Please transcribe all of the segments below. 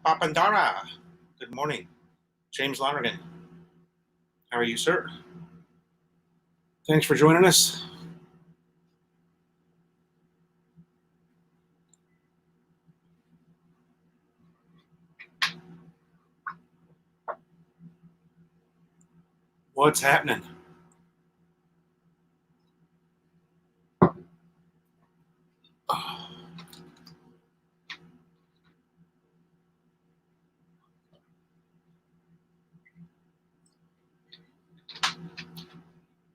Papandara. Good morning. James Lonergan. How are you, sir? Thanks for joining us. What's happening?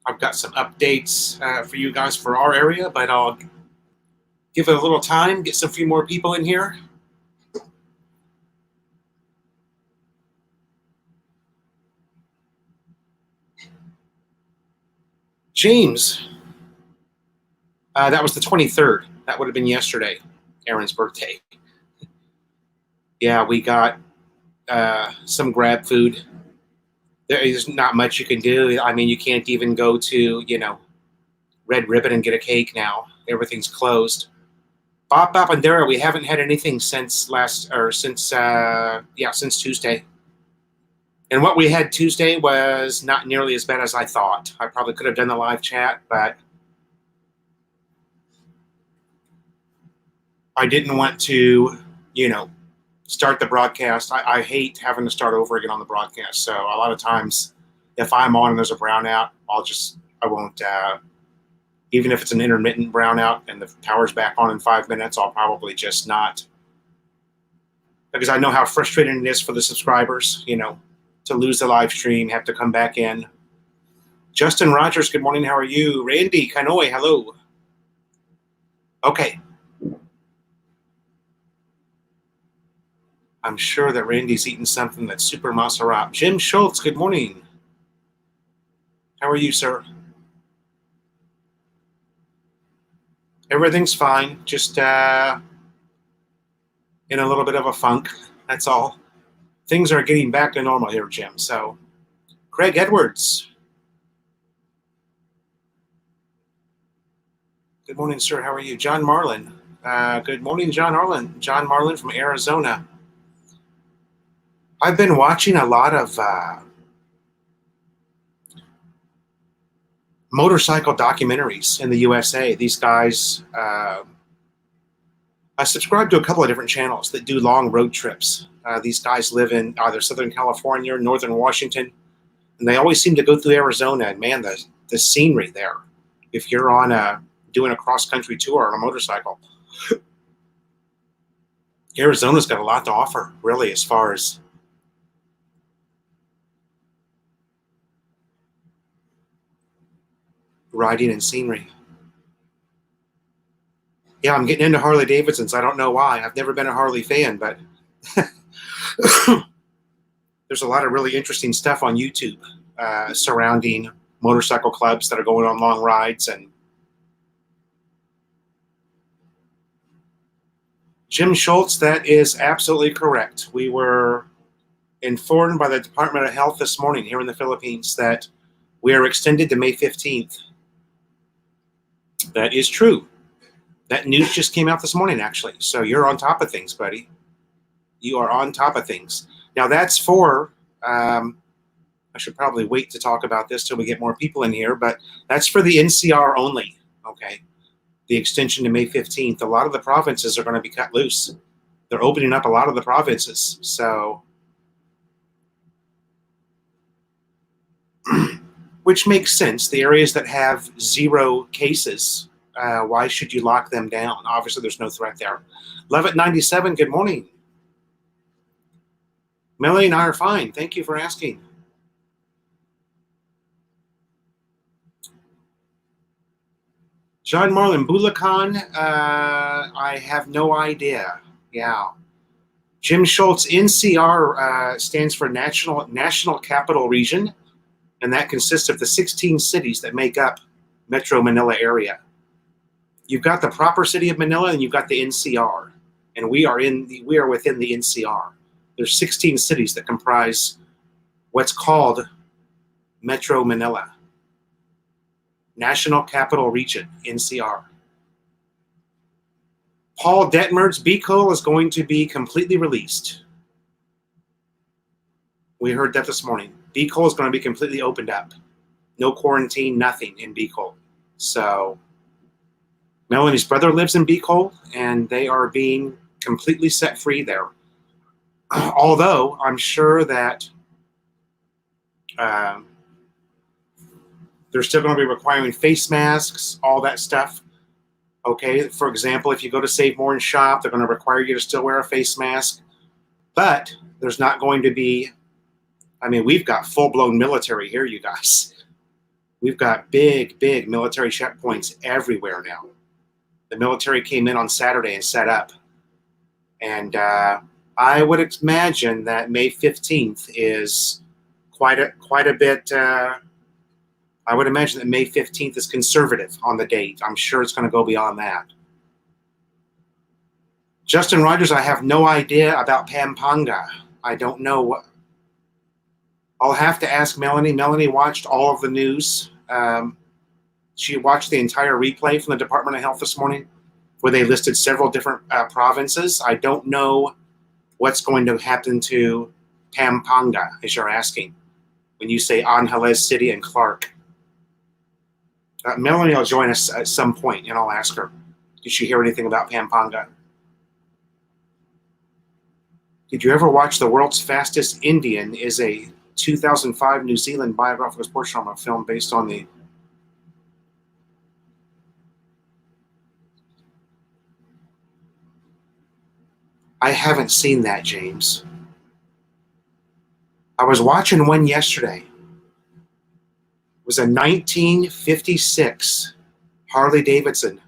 I've got some updates for you guys for our area, but I'll give it a little time, get some few more people in here. James, that was the 23rd. That would have been yesterday, Aaron's birthday. Yeah, we got some grab food. There is not much you can do. I mean, you can't even go to, Red Ribbon and get a cake now. Everything's closed. Bob Bandera, we haven't had anything since since Tuesday. And what we had Tuesday was not nearly as bad as I thought. I probably could have done the live chat, but I didn't want to, start the broadcast. I hate having to start over again on the broadcast. So a lot of times, if I'm on and there's a brownout, I won't, even if it's an intermittent brownout and the power's back on in 5 minutes, I'll probably just not, because I know how frustrating it is for the subscribers, to lose the live stream, have to come back in. Justin Rogers, good morning. How are you? Randy Kanoy, hello. Okay. I'm sure that Randy's eating something that's super maserati. Jim Schultz, good morning. How are you, sir? Everything's fine. Just in a little bit of a funk. That's all. Things are getting back to normal here, Jim. So, Craig Edwards. Good morning, sir. How are you? John Marlin. Good morning, John Marlin. John Marlin from Arizona. I've been watching a lot of motorcycle documentaries in the USA. These guys, I subscribe to a couple of different channels that do long road trips. These guys live in either Southern California or Northern Washington, and they always seem to go through Arizona. And man, the scenery there, if you're on doing a cross-country tour on a motorcycle, Arizona's got a lot to offer, really, as far as riding and scenery. Yeah, I'm getting into Harley Davidsons. I don't know why. I've never been a Harley fan, but there's a lot of really interesting stuff on YouTube surrounding motorcycle clubs that are going on long rides. And Jim Schultz, that is absolutely correct. We were informed by the Department of Health this morning here in the Philippines that we are extended to May 15th. That is true. That news just came out this morning, actually. So you're on top of things, buddy. You are on top of things. Now that's for, I should probably wait to talk about this till we get more people in here, but that's for the NCR only, okay? The extension to May 15th. A lot of the provinces are going to be cut loose. They're opening up a lot of the provinces. So, which makes sense. The areas that have 0 cases, why should you lock them down? Obviously, there's no threat there. Levitt 97, good morning. Melanie and I are fine. Thank you for asking. John Marlin, Bulacan, I have no idea. Yeah. Jim Schultz, NCR stands for National Capital Region, and that consists of the 16 cities that make up Metro Manila area. You've got the proper city of Manila, and you've got the NCR, and we are within the NCR. There's 16 cities that comprise what's called Metro Manila, National Capital Region, NCR. Paul Detmer's B. Cole is going to be completely released. We heard that this morning. B. Cole is going to be completely opened up. No quarantine, nothing in B. Cole. So Melanie's brother lives in B. Cole, and they are being completely set free there. Although I'm sure that they're still going to be requiring face masks, all that stuff. Okay, for example, if you go to Save More and shop, they're going to require you to still wear a face mask. But there's not going to be, we've got full-blown military here, you guys. We've got big, big military checkpoints everywhere now. The military came in on Saturday and set up. And I would imagine that May 15th is quite a bit. I would imagine that May 15th is conservative on the date. I'm sure it's going to go beyond that. Justin Rogers, I have no idea about Pampanga. I don't know what. I'll have to ask Melanie. Melanie watched all of the news. She watched the entire replay from the Department of Health this morning, where they listed several different provinces. I don't know what's going to happen to Pampanga, as you're asking, when you say Angeles City and Clark. Melanie will join us at some point, and I'll ask her, did she hear anything about Pampanga? Did you ever watch The World's Fastest Indian? Is a 2005 New Zealand biographical sports drama film based on the... I haven't seen that, James. I was watching one yesterday. It was a 1956 Harley Davidson.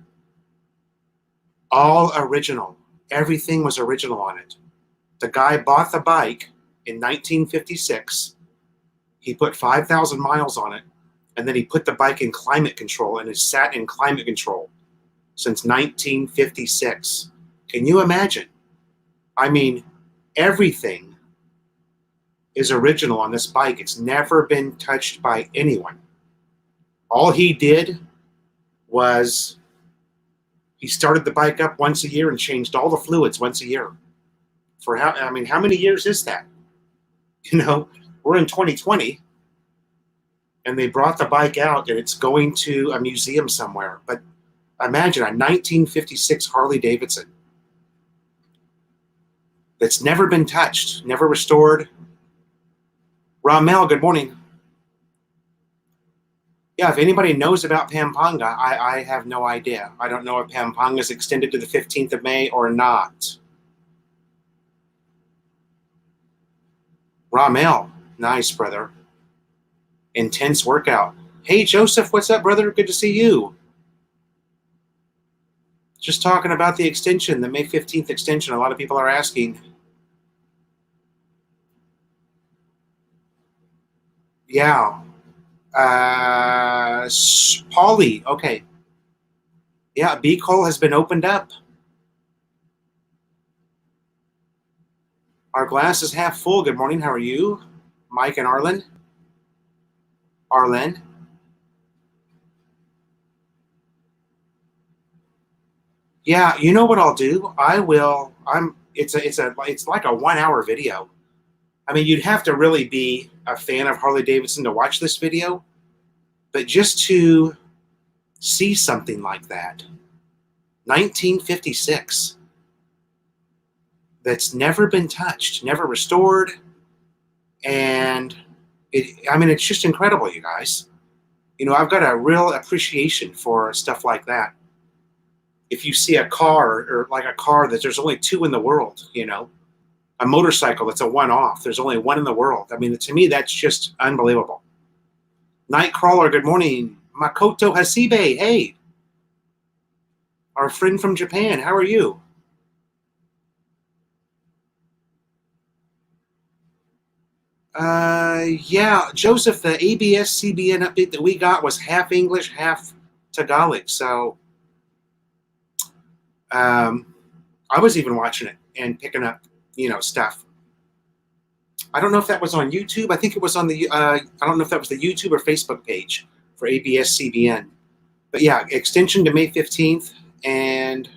All original. Everything was original on it. The guy bought the bike in 1956. He put 5,000 miles on it, and then he put the bike in climate control, and it sat in climate control since 1956. Can you imagine? Everything is original on this bike. It's never been touched by anyone. All he did was he started the bike up once a year and changed all the fluids once a year. For how many years is that? We're in 2020, and they brought the bike out, and it's going to a museum somewhere. But imagine a 1956 Harley Davidson that's never been touched, never restored. Ramel, good morning. Yeah, if anybody knows about Pampanga, I have no idea. I don't know if Pampanga is extended to the 15th of May or not. Ramel, nice, brother. Intense workout. Hey, Joseph, what's up, brother? Good to see you. Just talking about the extension, the May 15th extension. A lot of people are asking. Yeah. Paulie, okay. Yeah, B. Cole has been opened up. Our glass is half full. Good morning. How are you? Mike and Arlen? Arlen? Yeah, you know what I'll do? It's like a 1 hour video. You'd have to really be a fan of Harley Davidson to watch this video, but just to see something like that, 1956, that's never been touched, never restored, and it's just incredible, you guys. I've got a real appreciation for stuff like that. If you see a car, or like a car that there's only two in the world, a motorcycle that's a one-off, there's only one in the world. To me, that's just unbelievable. Nightcrawler, good morning. Makoto Hasibe, hey. Our friend from Japan, how are you? Yeah, Joseph, the ABS-CBN update that we got was half English, half Tagalog. So I was even watching it and picking up, stuff. I don't know if that was on YouTube. I think it was on the, I don't know if that was the YouTube or Facebook page for ABS-CBN. But yeah, extension to May 15th. And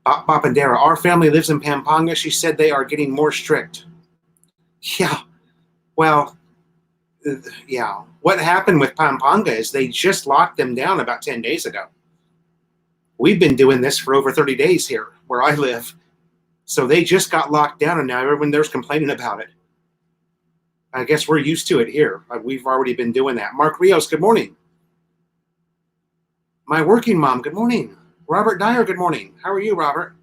Papandera, our family lives in Pampanga. She said they are getting more strict. Yeah, well, yeah. What happened with Pampanga is they just locked them down about 10 days ago. We've been doing this for over 30 days here where I live. So they just got locked down and now everyone there's complaining about it. I guess we're used to it here. We've already been doing that. Mark Rios, good morning. My working mom, good morning. Robert Dyer, good morning. How are you, Robert?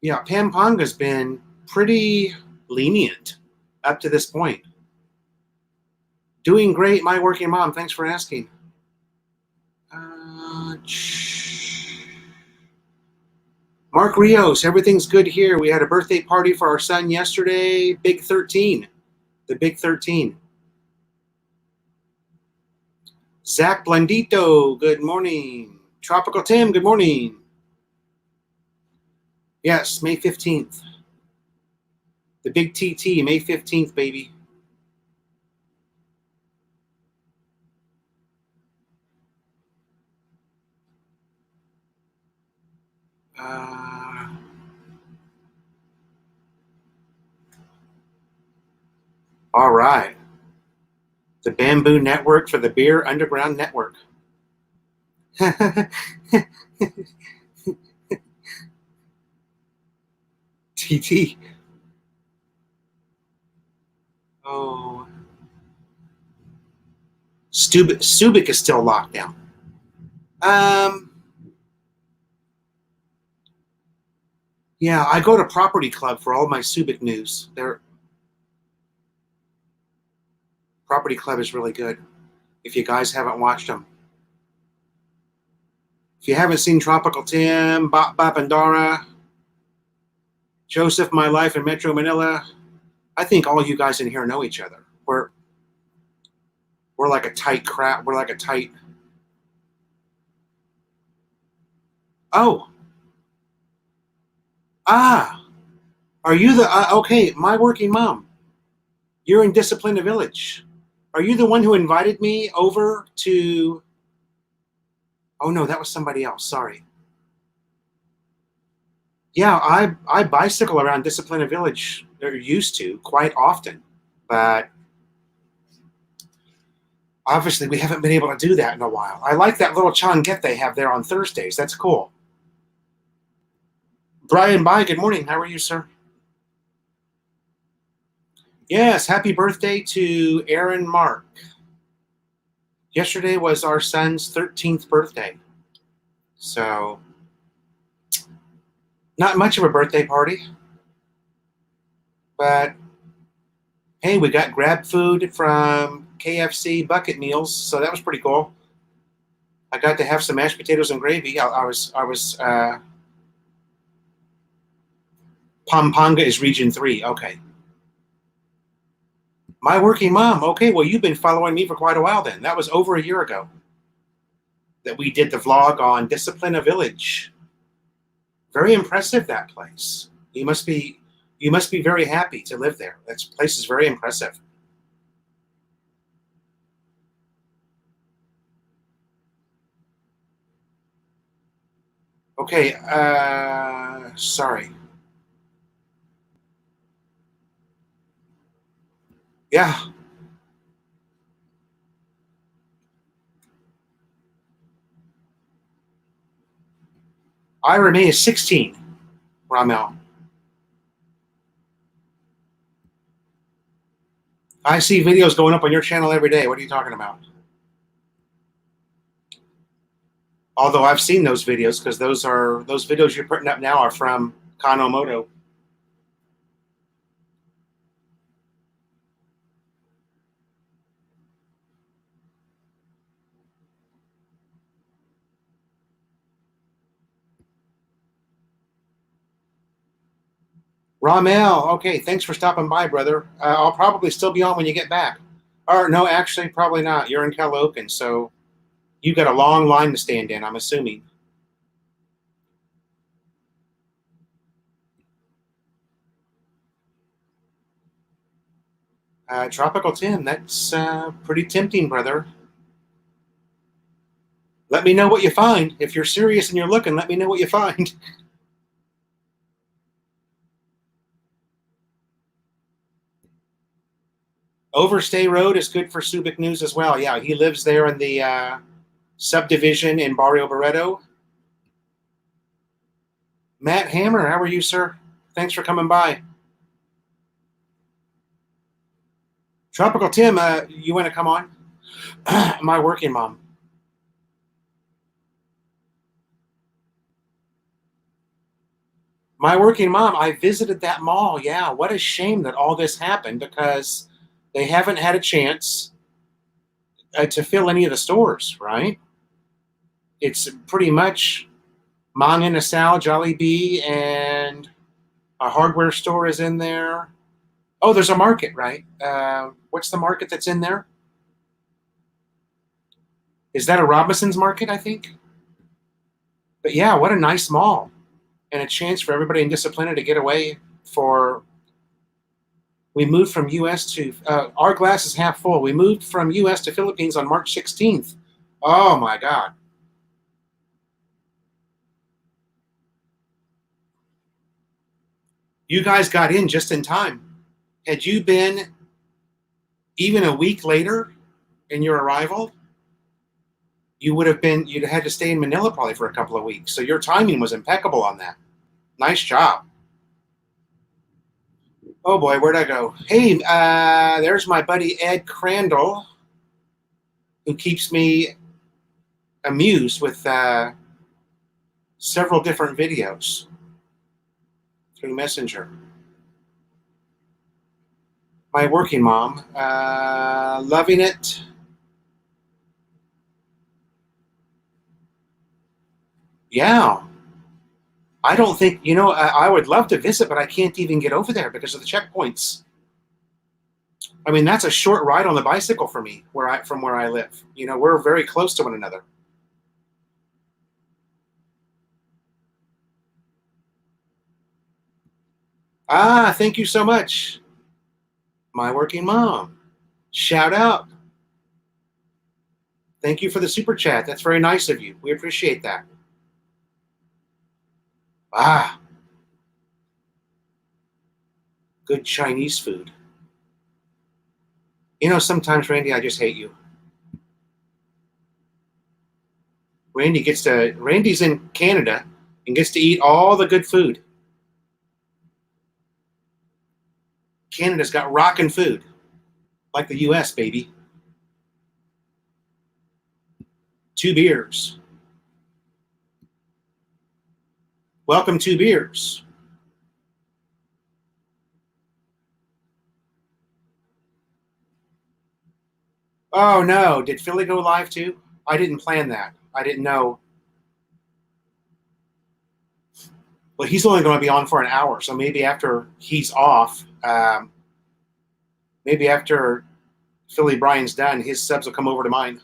Yeah, Pampanga's been pretty lenient up to this point. Doing great, my working mom. Thanks for asking. Mark Rios, everything's good here. We had a birthday party for our son yesterday. Big 13. The Big 13. Zach Blandito, good morning. Tropical Tim, good morning. Yes, May 15th. The Big TT, May 15th, baby. All right. The Bamboo Network for the Beer Underground Network. TT. Oh. Subic is still locked down. Yeah, I go to Property Club for all my Subic news. Their Property Club is really good. If you guys haven't watched them. If you haven't seen Tropical Tim, Bop Bandara, Joseph, My Life in Metro Manila, I think all you guys in here know each other. We're like a tight crowd. We're like a tight. Oh. Ah. Are you the okay? My working mom. You're in Disciplina Village. Are you the one who invited me over to? Oh no, that was somebody else. Sorry. Yeah, I bicycle around Disciplina Village. Or used to quite often, but obviously we haven't been able to do that in a while. I like that little changet they have there on Thursdays. That's cool. Brian Bai, good morning. How are you, sir? Yes, happy birthday to Aaron Mark. Yesterday was our son's 13th birthday. So, not much of a birthday party. But, hey, we got grab food from KFC Bucket Meals, so that was pretty cool. I got to have some mashed potatoes and gravy. I was Pampanga is Region 3. Okay. My working mom. Okay, well, you've been following me for quite a while then. That was over a year ago that we did the vlog on Disciplina Village. Very impressive, that place. You must be very happy to live there. That place is very impressive. Okay, sorry. Yeah. Ira May is 16, Ramel. I see videos going up on your channel every day. What are you talking about? Although I've seen those videos because those videos you're putting up now are from Kanomoto. Ramel, okay, thanks for stopping by, brother. I'll probably still be on when you get back. Or no, actually, probably not. You're in Caloocan, so you got a long line to stand in, I'm assuming. Tropical Tim, that's pretty tempting, brother. Let me know what you find. If you're serious and you're looking, let me know what you find. Overstay Road is good for Subic News as well. Yeah, he lives there in the subdivision in Barrio Barreto. Matt Hammer, how are you, sir? Thanks for coming by. Tropical Tim, you want to come on? My working mom. My working mom, I visited that mall. Yeah, what a shame that all this happened because they haven't had a chance to fill any of the stores, right? It's pretty much Mang and Sal, Jolly Bee, and a hardware store is in there. Oh, there's a market, right? What's the market that's in there? Is that a Robinson's market, I think? But yeah, what a nice mall. And a chance for everybody in Disciplina to get away for. We moved from U.S. to, our glass is half full. We moved from U.S. to Philippines on March 16th. Oh my God. You guys got in just in time. Had you been even a week later in your arrival, you'd had to stay in Manila probably for a couple of weeks. So your timing was impeccable on that. Nice job. Oh boy, where'd I go? Hey, there's my buddy Ed Crandall, who keeps me amused with several different videos through Messenger. My working mom, loving it. Yeah, I don't think, I would love to visit, but I can't even get over there because of the checkpoints. I mean, that's a short ride on the bicycle for me from where I live. We're very close to one another. Ah, thank you so much. My working mom. Shout out. Thank you for the super chat. That's very nice of you. We appreciate that. Ah, good Chinese food. Sometimes, Randy, I just hate you. Randy's in Canada and gets to eat all the good food. Canada's got rockin' food, like the U.S., baby. 2 beers. Welcome, 2 beers. Oh no, did Philly go live too? I didn't plan that. I didn't know. Well, he's only going to be on for an hour, so maybe after he's off, maybe after Philly Brian's done, his subs will come over to mine.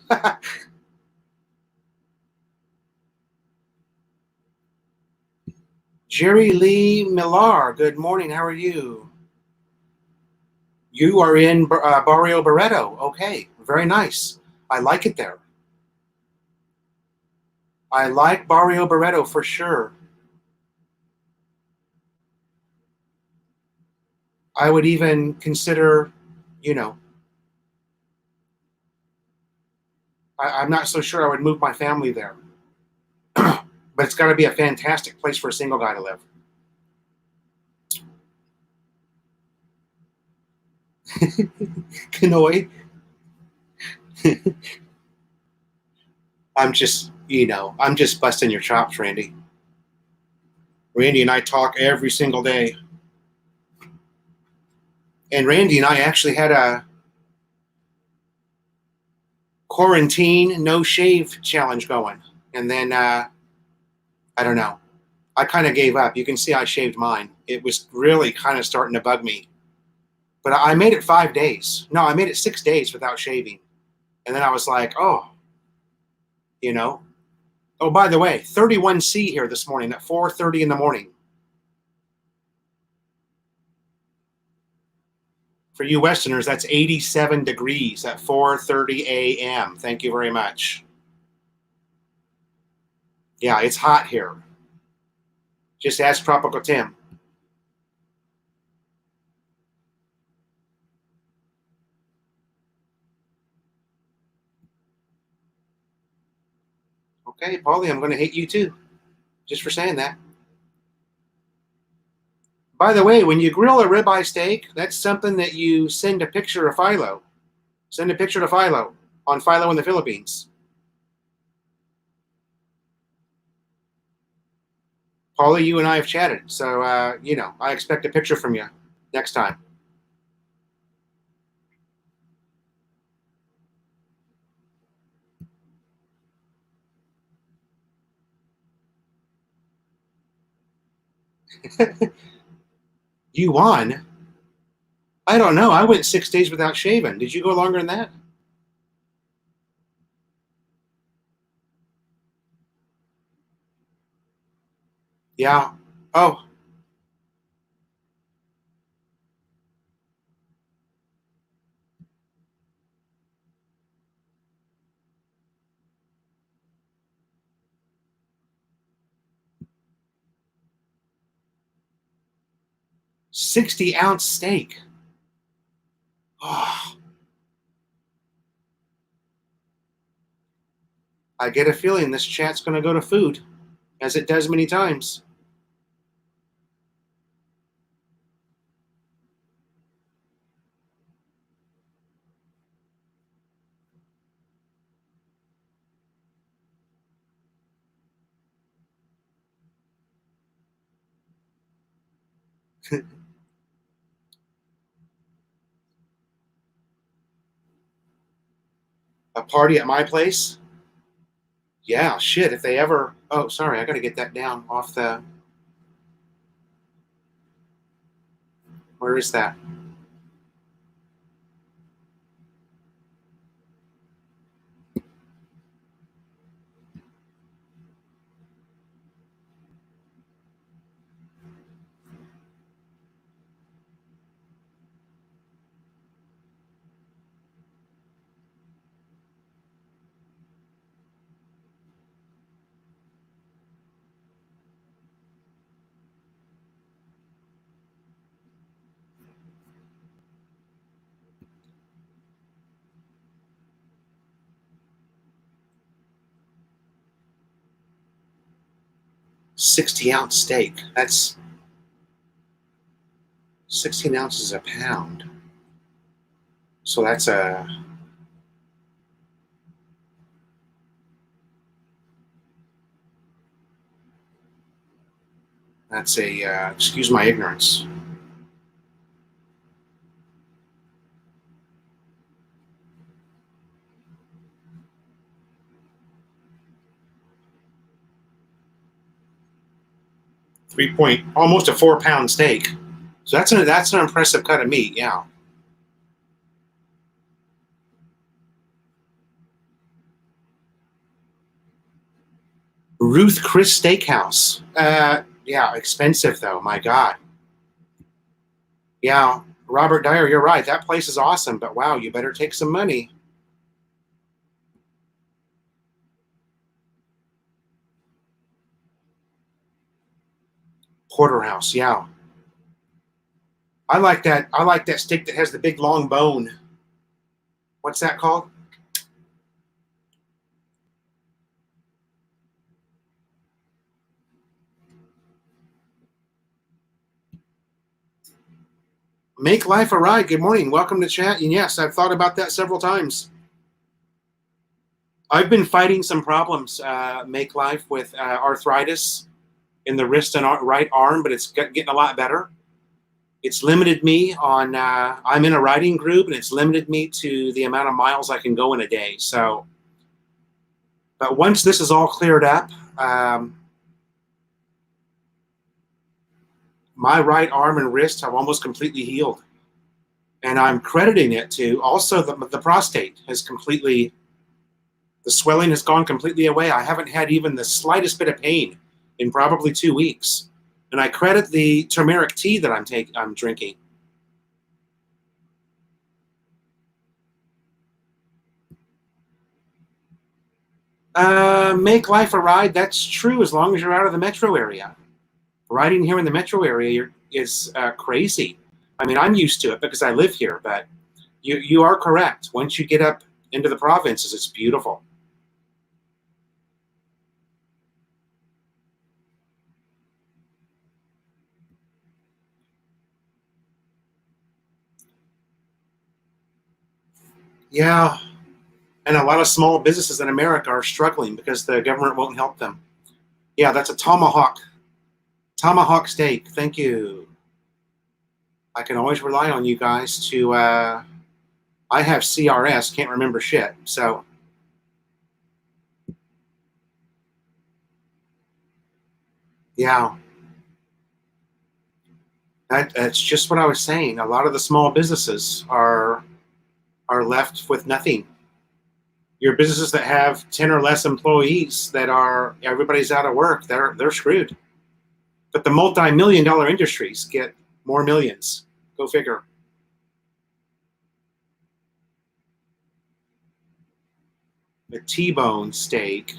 Jerry Lee Millar, good morning. How are you? You are in Barrio Barreto. Okay, very nice. I like it there. I like Barrio Barreto for sure. I would even consider, you know, I'm not so sure I would move my family there, but it's got to be a fantastic place for a single guy to live. Kanoi. I'm just busting your chops, Randy. Randy and I talk every single day. And Randy and I actually had a quarantine no shave challenge going. And then I don't know. I kind of gave up. You can see I shaved mine. It was really kind of starting to bug me. But I made it 5 days. No, I made it 6 days without shaving. And then I was like, oh, you know. Oh, by the way, 31C here this morning at 4:30 in the morning. For you Westerners, that's 87 degrees at 4:30 a.m. Thank you very much. Yeah, it's hot here. Just ask Tropical Tim. Okay, Paulie, I'm going to hate you too, just for saying that. By the way, when you grill a ribeye steak, that's something that you send a picture of Philo. Send a picture to Philo on Philo in the Philippines. Paulie, you and I have chatted, so I expect a picture from you next time. You won? I don't know. I went 6 days without shaving. Did you go longer than that? Yeah. Oh, 60-ounce steak. Oh, I get a feeling this chat's going to go to food, as it does many times. A party at my place? Yeah, shit. If they ever. Oh, sorry. I got to get that down off the. Where is that? 60-ounce steak. That's 16 ounces a pound. So that's a. That's a. Excuse my ignorance. 3 point, almost a 4-pound steak. So that's an impressive cut of meat. Yeah. Ruth Chris Steakhouse. Yeah, expensive though. My God. Yeah, Robert Dyer, you're right. That place is awesome, but wow, you better take some money. Porterhouse, yeah. I like that. I like that steak that has the big long bone. What's that called? Make life a ride. Good morning. Welcome to chat. And yes, I've thought about that several times. I've been fighting some problems, make life with arthritis in the wrist and right arm, but it's getting a lot better. It's limited me on. I'm in a riding group, and it's limited me to the amount of miles I can go in a day. So, but once this is all cleared up, My right arm and wrist have almost completely healed. And I'm crediting it to also the prostate has completely, the swelling has gone completely away. I haven't had even the slightest bit of pain in probably 2 weeks. And I credit the turmeric tea that I'm drinking. Make life a ride. That's true as long as you're out of the metro area. Riding here in the metro area is crazy. I mean, I'm used to it because I live here, but you are correct. Once you get up into the provinces, it's beautiful. Yeah, and a lot of small businesses in America are struggling because the government won't help them. Yeah, that's a tomahawk. Tomahawk steak. Thank you. I can always rely on you guys to. I have CRS, can't remember shit. So, yeah, that's just what I was saying. A lot of the small businesses are left with nothing. Your businesses that have 10 or less employees that are everybody's out of work, they're screwed. But the multi-million dollar industries get more millions. Go figure. A T-bone steak,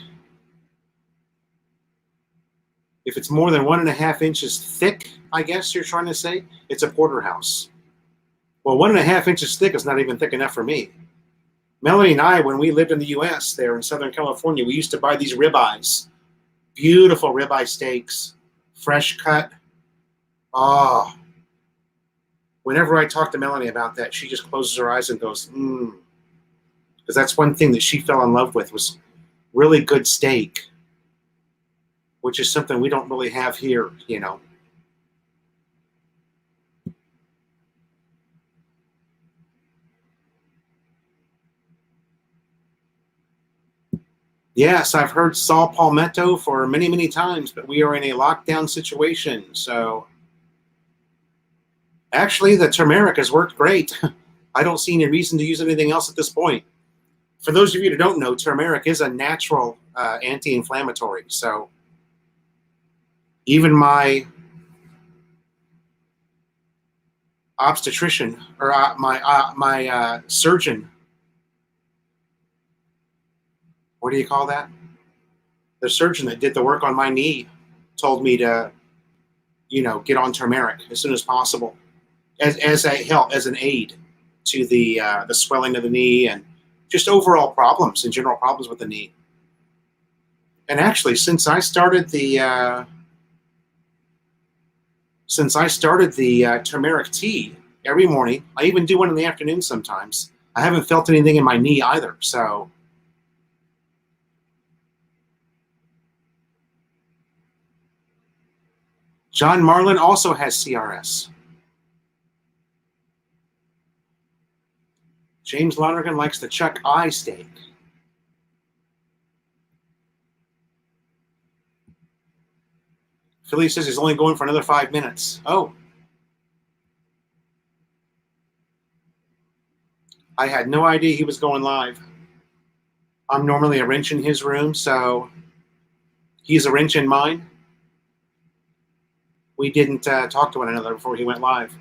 if it's more than 1.5 inches thick, I guess you're trying to say, it's a porterhouse. Well, 1.5 inches thick is not even thick enough for me. Melanie and I, when we lived in the U.S. there in Southern California, we used to buy these ribeyes, beautiful ribeye steaks, fresh cut. Oh, whenever I talk to Melanie about that, she just closes her eyes and goes, because that's one thing that she fell in love with was really good steak, which is something we don't really have here, you know. Yes, I've heard Saul Palmetto for many, many times, but we are in a lockdown situation. So actually, the turmeric has worked great. I don't see any reason to use anything else at this point. For those of you that don't know, turmeric is a natural anti-inflammatory. So even my obstetrician or my surgeon, what do you call that? The surgeon that did the work on my knee told me to, get on turmeric as soon as possible, as a help, as an aid to the swelling of the knee and just overall problems and general problems with the knee. And actually, since I started the turmeric tea every morning, I even do one in the afternoon sometimes. I haven't felt anything in my knee either. So John Marlin also has CRS. James Lonergan likes the chuck eye steak. Philly says he's only going for another 5 minutes. Oh, I had no idea he was going live. I'm normally a wrench in his room, so he's a wrench in mine. We didn't talk to one another before he went live.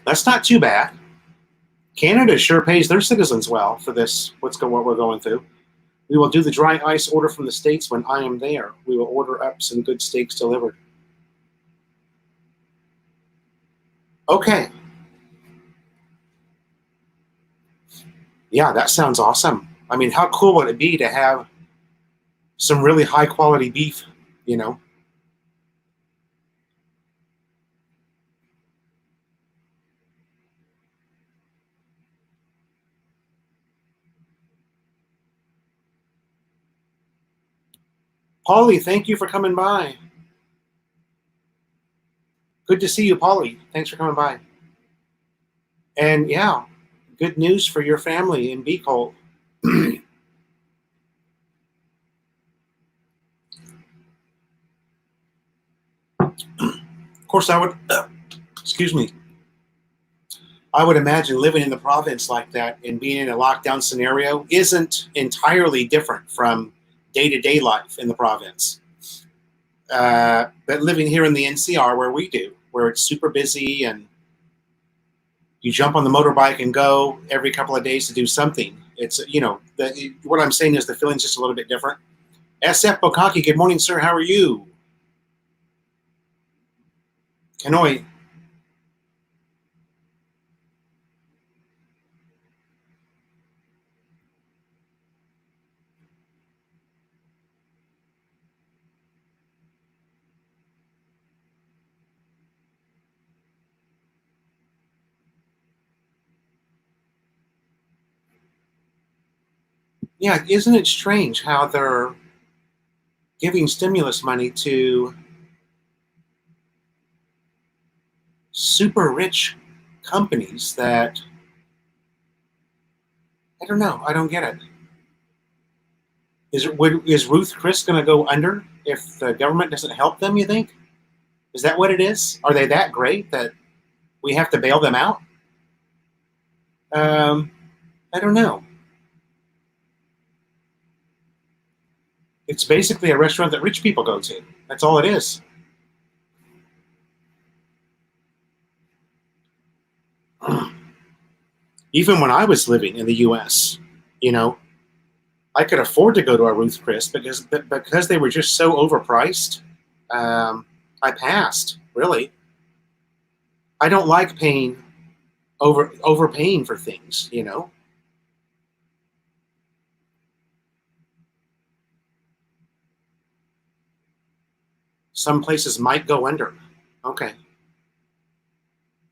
That's not too bad. Canada sure pays their citizens well for this. What we're going through. We will do the dry ice order from the States when I am there. We will order up some good steaks delivered. Okay. Yeah, that sounds awesome. I mean, how cool would it be to have some really high quality beef, you know? Paulie, thank you for coming by. Good to see you, Polly. Thanks for coming by. And yeah, good news for your family in Beacole. Of course, I would, excuse me, I would imagine living in the province like that and being in a lockdown scenario isn't entirely different from day to day life in the province. But living here in the NCR where we do, where it's super busy and you jump on the motorbike and go every couple of days to do something. It's, what I'm saying is the feeling's just a little bit different. SF Bokaki, good morning, sir. How are you? Kanoi. Yeah, isn't it strange how they're giving stimulus money to super rich companies that, I don't know, I don't get it. Is Ruth Chris going to go under if the government doesn't help them, you think? Is that what it is? Are they that great that we have to bail them out? Um, I don't know. It's basically a restaurant that rich people go to. That's all it is. Even when I was living in the U.S., you know, I could afford to go to a Ruth Chris because they were just so overpriced. I passed. Really, I don't like paying overpaying for things. Some places might go under. Okay.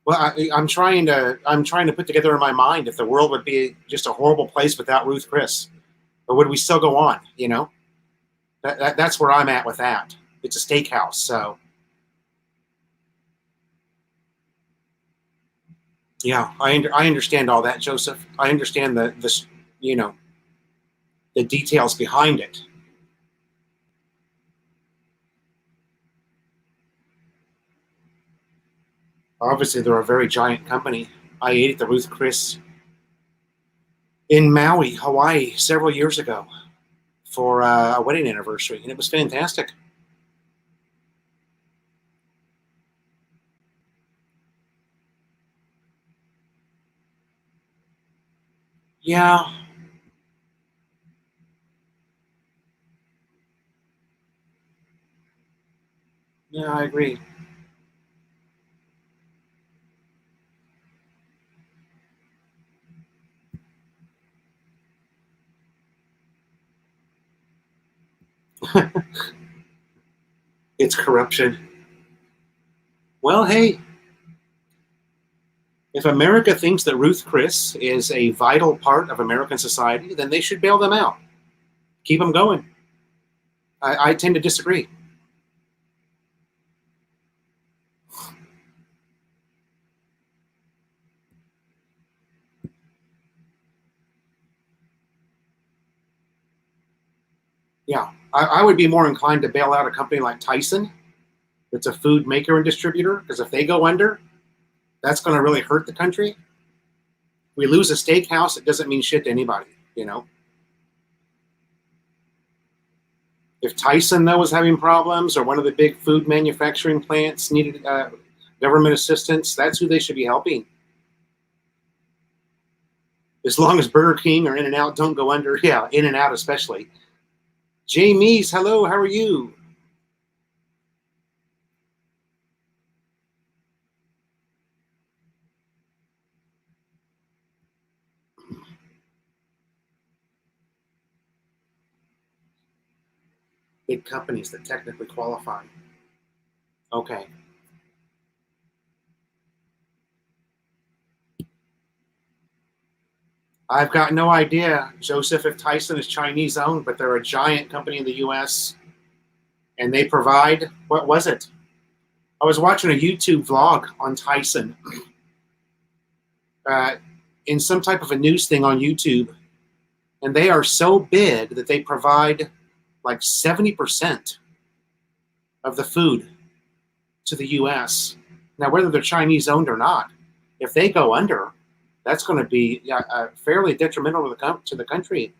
Well, I'm trying to put together in my mind if the world would be just a horrible place without Ruth Chris, or would we still go on? That's where I'm at with that. It's a steakhouse, so yeah, I understand all that, Joseph. I understand you know the details behind it. Obviously, they're a very giant company. I ate at the Ruth Chris in Maui, Hawaii, several years ago for a wedding anniversary, and it was fantastic. Yeah, yeah, I agree. It's corruption. Well, hey, if America thinks that Ruth Chris is a vital part of American society, then they should bail them out. Keep them going. I tend to disagree. Yeah, I would be more inclined to bail out a company like Tyson. It's a food maker and distributor, because if they go under, that's going to really hurt the country. If we lose a steakhouse, it doesn't mean shit to anybody. You know, if Tyson though was having problems, or one of the big food manufacturing plants needed government assistance, that's who they should be helping. As long as Burger King or In and Out don't go under, yeah, In and Out especially. Jamie's, hello, how are you? Big companies that technically qualify. Okay. I've got no idea, Joseph, if Tyson is Chinese owned, but they're a giant company in the U.S. and they provide, what was it? I was watching a YouTube vlog on Tyson in some type of a news thing on YouTube, and they are so big that they provide like 70% of the food to the U.S. Now, whether they're Chinese owned or not, if they go under, that's going to be fairly detrimental to the country.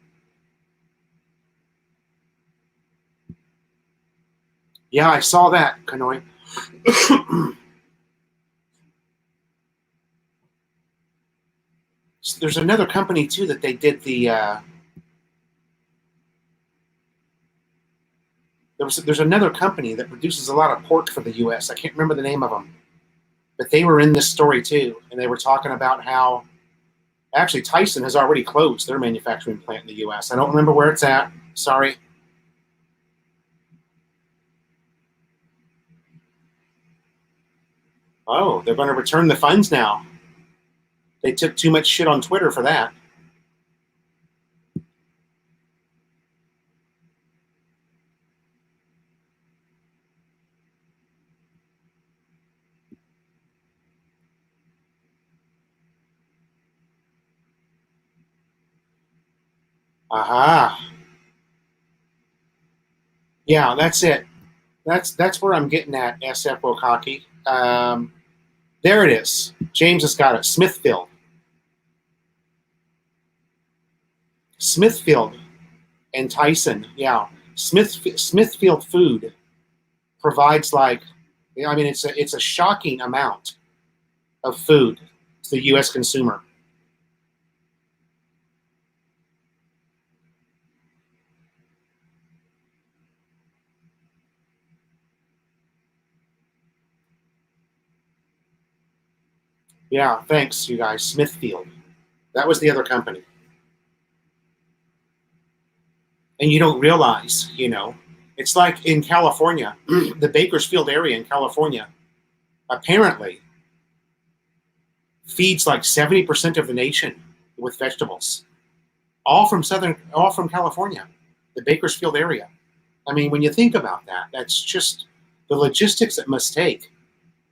Yeah, I saw that, Kanoi. There's another company too that they did the. There's another company that produces a lot of pork for the U.S. I can't remember the name of them, but they were in this story too, and they were talking about how actually Tyson has already closed their manufacturing plant in the U.S. I don't remember where it's at. Sorry. Oh, they're going to return the funds now. They took too much shit on Twitter for that. Aha. Yeah, that's it. That's where I'm getting at, SF Wokaki. There it is. James has got it. Smithfield. Smithfield and Tyson. Yeah. Smithfield Food provides it's a shocking amount of food to the U.S. consumer. Yeah, thanks, you guys. Smithfield. That was the other company. And you don't realize, it's like in California, the Bakersfield area in California, apparently feeds like 70% of the nation with vegetables, all from California, the Bakersfield area. I mean, when you think about that, that's just the logistics it must take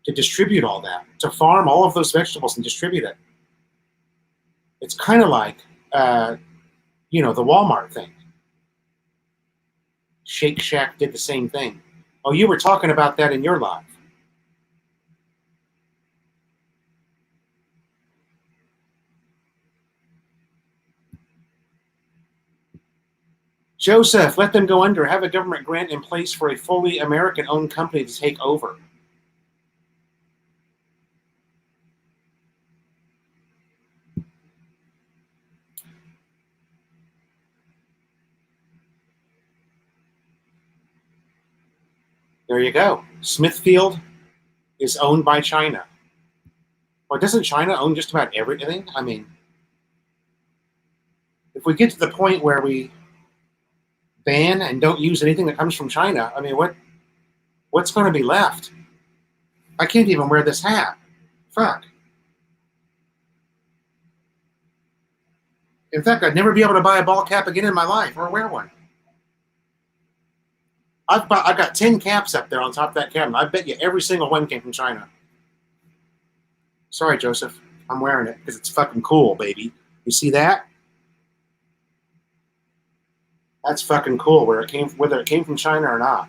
to distribute all that, to farm all of those vegetables and distribute it. It's kind of like, the Walmart thing. Shake Shack did the same thing. Oh, you were talking about that in your live. Joseph, let them go under. Have a government grant in place for a fully American-owned company to take over. There you go. Smithfield is owned by China. Well, doesn't China own just about everything? I mean, if we get to the point where we ban and don't use anything that comes from China, I mean, what's going to be left? I can't even wear this hat. Fuck. In fact, I'd never be able to buy a ball cap again in my life or wear one. I've got 10 caps up there on top of that cabinet. I bet you every single one came from China. Sorry, Joseph. I'm wearing it because it's fucking cool, baby. You see that? That's fucking cool, whether it came from China or not.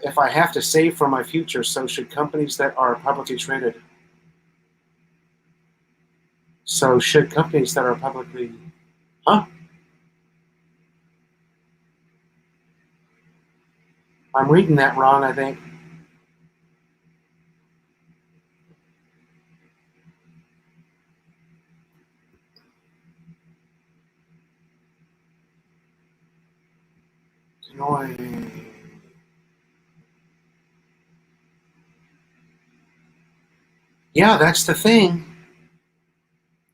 If I have to save for my future, so should companies that are publicly traded. So should companies that are publicly... Huh? I'm reading that wrong, I think. Yeah, that's the thing.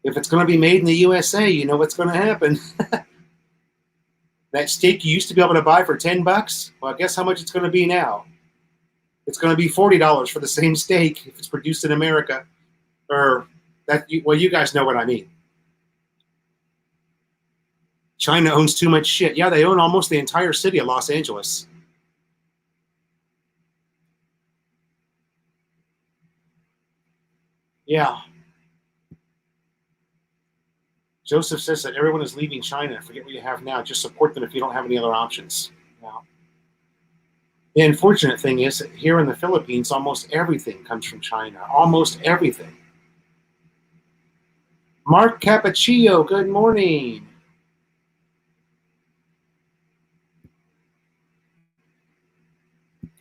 If it's going to be made in the USA, you know what's going to happen. That steak you used to be able to buy for $10, well, guess how much it's going to be now? It's going to be $40 for the same steak if it's produced in America. Well, you guys know what I mean. China owns too much shit. Yeah, they own almost the entire city of Los Angeles. Yeah. Joseph says that everyone is leaving China. Forget what you have now. Just support them if you don't have any other options. Yeah. The unfortunate thing is that here in the Philippines, almost everything comes from China. Almost everything. Mark Cappuccino, good morning.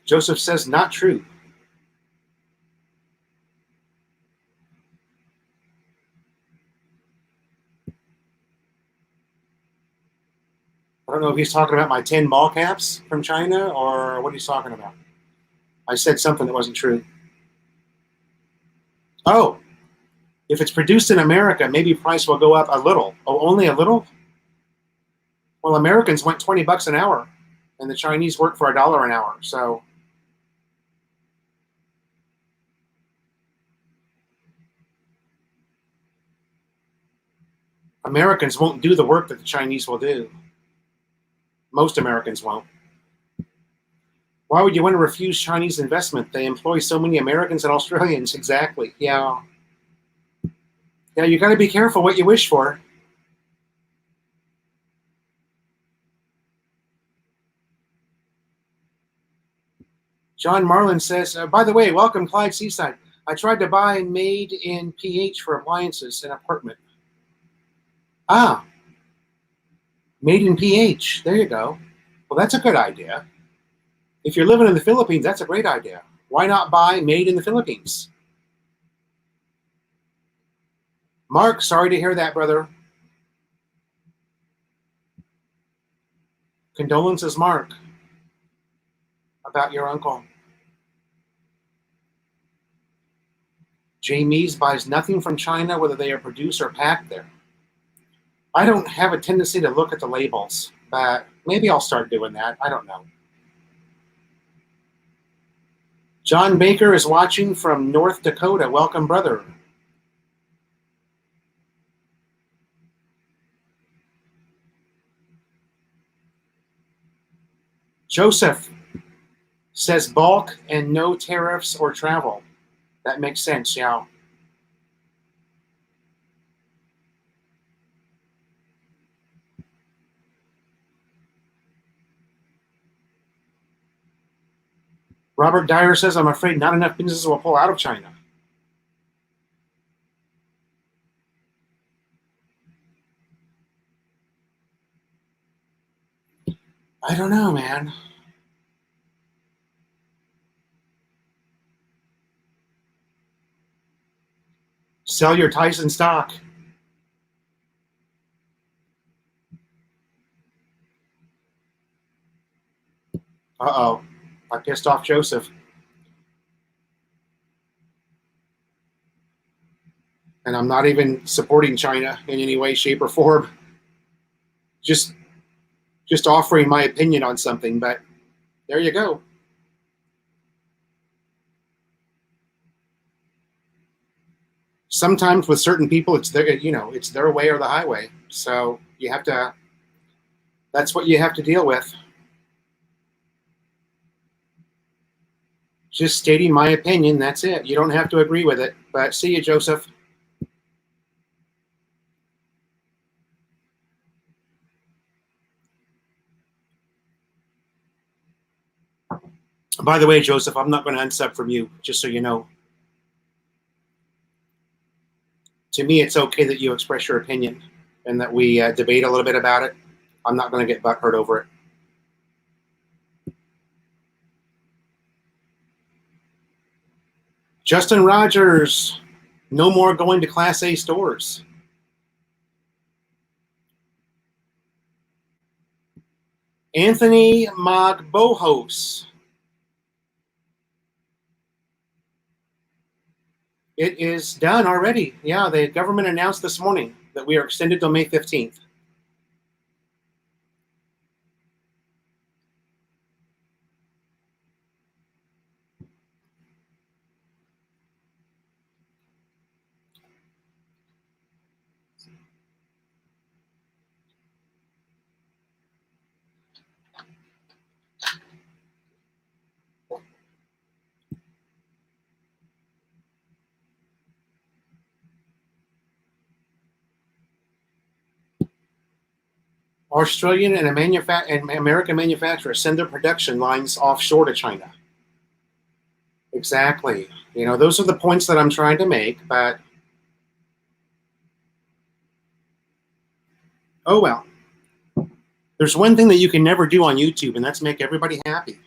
Joseph says, not true. I don't know if he's talking about my 10 ball caps from China or what he's talking about. I said something that wasn't true. Oh, if it's produced in America, maybe price will go up a little. Oh, only a little? Well, Americans went $20 an hour, and the Chinese work for $1 an hour. So Americans won't do the work that the Chinese will do. Most Americans won't. Why would you want to refuse Chinese investment? They employ so many Americans and Australians. Exactly. Yeah. Yeah, you got to be careful what you wish for. John Marlin says, by the way, welcome, Clyde Seaside. I tried to buy made in PH for appliances and apartment. Ah, made in PH. There you go. Well, that's a good idea. If you're living in the Philippines, that's a great idea. Why not buy made in the Philippines? Mark, sorry to hear that, brother. Condolences, Mark, about your uncle. Jamie's buys nothing from China, whether they are produced or packed there. I don't have a tendency to look at the labels, but maybe I'll start doing that. I don't know. John Baker is watching from North Dakota. Welcome, brother. Joseph says bulk and no tariffs or travel. That makes sense, yeah. Robert Dyer says, I'm afraid not enough businesses will pull out of China. I don't know, man. Sell your Tyson stock. Uh-oh. I pissed off Joseph. And I'm not even supporting China in any way, shape, or form. Just offering my opinion on something, but there you go. Sometimes with certain people, it's their way or the highway. So you have to. That's what you have to deal with. Just stating my opinion. That's it. You don't have to agree with it. But see you, Joseph. By the way, Joseph, I'm not going to unsub from you. Just so you know. To me, it's okay that you express your opinion and that we debate a little bit about it. I'm not going to get butthurt over it. Justin Rogers, no more going to Class A stores. Anthony Magbohos. It is done already. Yeah, the government announced this morning that we are extended till May 15th. Australian and American manufacturers send their production lines offshore to China. Exactly. You know, those are the points that I'm trying to make, but oh well. There's one thing that you can never do on YouTube, and that's make everybody happy.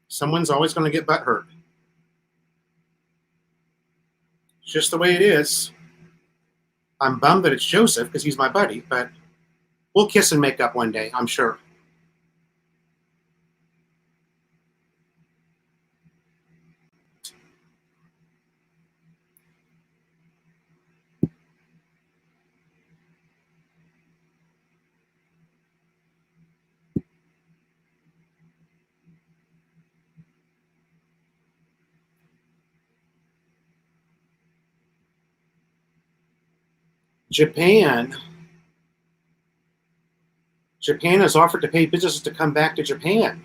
Someone's always going to get butthurt. It's just the way it is. I'm bummed that it's Joseph because he's my buddy, but we'll kiss and make up one day, I'm sure. Japan has offered to pay businesses to come back to Japan.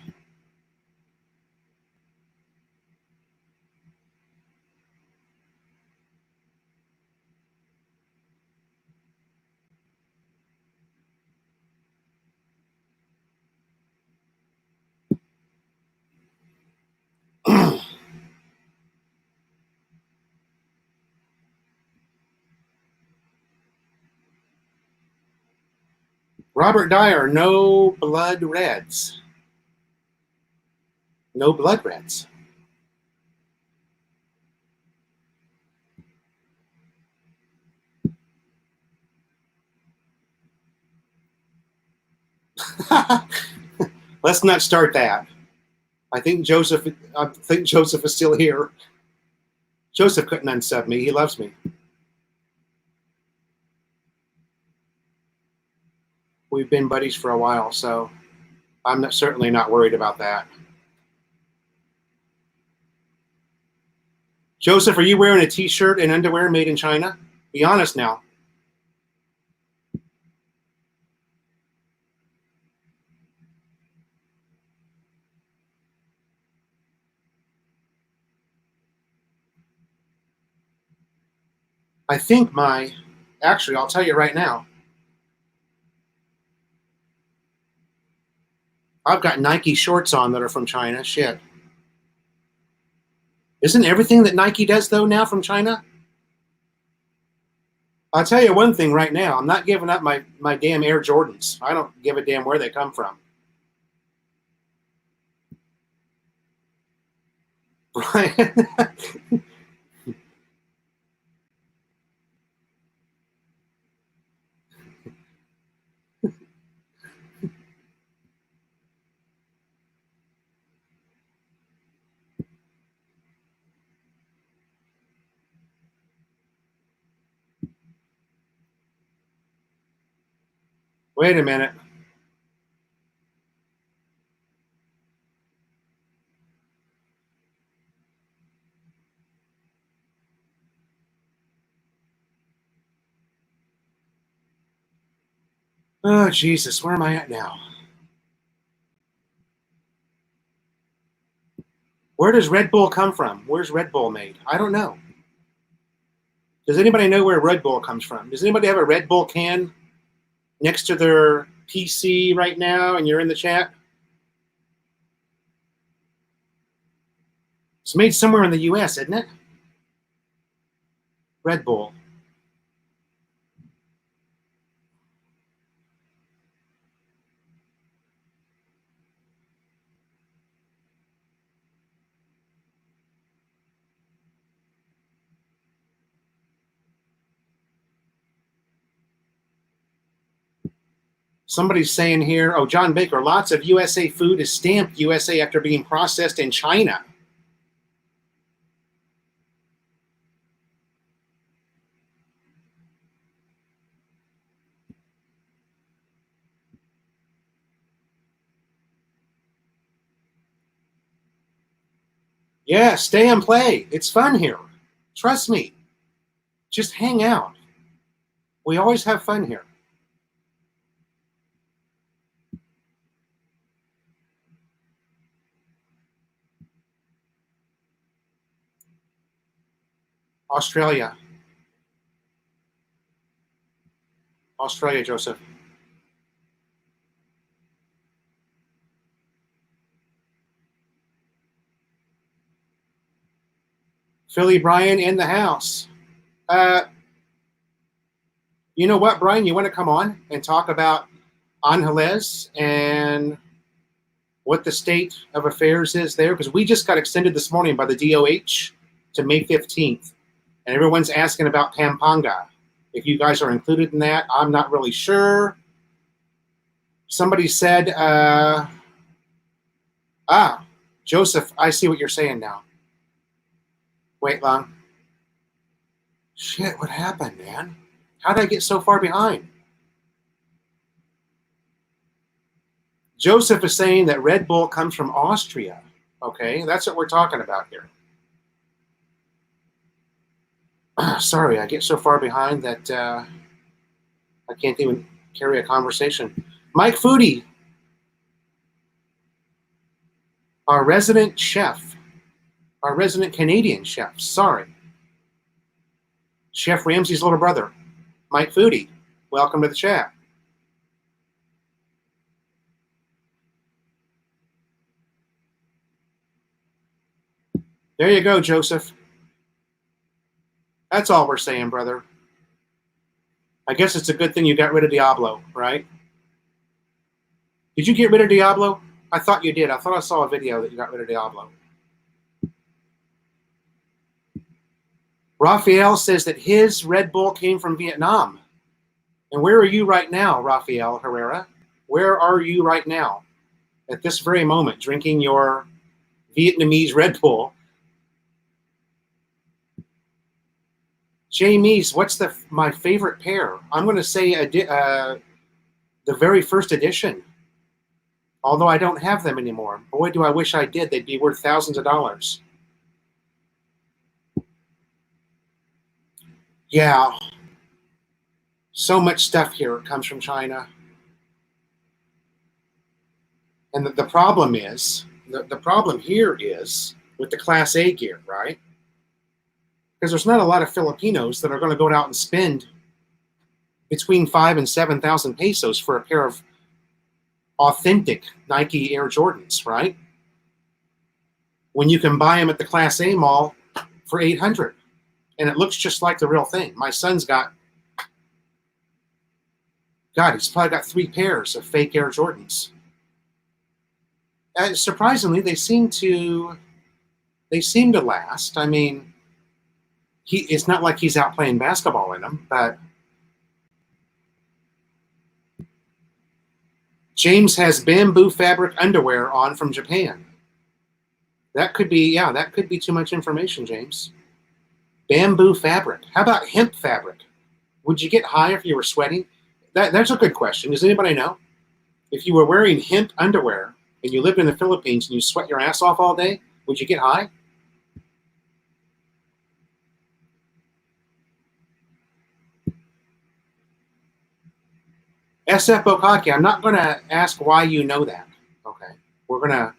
Robert Dyer, no blood reds. No blood reds. Let's not start that. I think Joseph is still here. Joseph couldn't unsub me. He loves me. We've been buddies for a while, so I'm certainly not worried about that. Joseph, are you wearing a t-shirt and underwear made in China? Be honest now. I think actually, I'll tell you right now, I've got Nike shorts on that are from China. Shit. Isn't everything that Nike does, though, now from China? I'll tell you one thing right now. I'm not giving up my damn Air Jordans. I don't give a damn where they come from. Brian. Wait a minute. Oh, Jesus. Where am I at now? Where does Red Bull come from? Where's Red Bull made? I don't know. Does anybody know where Red Bull comes from? Does anybody have a Red Bull can next to their PC right now and you're in the chat? It's made somewhere in the US, isn't it? Red Bull. Somebody's saying here, oh, John Baker, lots of USA food is stamped USA after being processed in China. Yeah, stay and play. It's fun here. Trust me. Just hang out. We always have fun here. Australia. Australia, Joseph. Philly Brian in the house. Uh, you know what, Brian? You want to come on and talk about Angeles and what the state of affairs is there? Because we just got extended this morning by the DOH to May 15th. And everyone's asking about Pampanga. If you guys are included in that, I'm not really sure. Somebody said, Joseph, I see what you're saying now. Wait long. Shit, what happened, man? How did I get so far behind? Joseph is saying that Red Bull comes from Austria. Okay, that's what we're talking about here. Sorry, I get so far behind that I can't even carry a conversation. Mike Foodie, our resident chef, our resident Canadian chef. Sorry. Chef Ramsay's little brother, Mike Foodie. Welcome to the chat. There you go, Joseph. That's all we're saying, brother. I guess it's a good thing you got rid of Diablo, right? Did you get rid of Diablo? I thought you did. I thought I saw a video that you got rid of Diablo. Raphael says that his Red Bull came from Vietnam. And where are you right now, Raphael Herrera? Where are you right now? At this very moment, drinking your Vietnamese Red Bull. Jamie's, what's my favorite pair? I'm going to say the very first edition. Although I don't have them anymore. Boy, do I wish I did. They'd be worth thousands of dollars. Yeah. So much stuff here comes from China. And the problem is, the problem here is with the Class A gear, right? Because there's not a lot of Filipinos that are going to go out and spend between 5,000 and 7,000 pesos for a pair of authentic Nike Air Jordans, right? When you can buy them at the Class A mall for 800, and it looks just like the real thing. My son's got, God, he's probably got 3 pairs of fake Air Jordans. And surprisingly, they seem to last. I mean, it's not like he's out playing basketball in them, but James has bamboo fabric underwear on from Japan. That could be too much information, James. Bamboo fabric. How about hemp fabric? Would you get high if you were sweating? That's a good question. Does anybody know? If you were wearing hemp underwear and you lived in the Philippines and you sweat your ass off all day, would you get high? SF Okaki, I'm not going to ask why you know that. Okay. We're not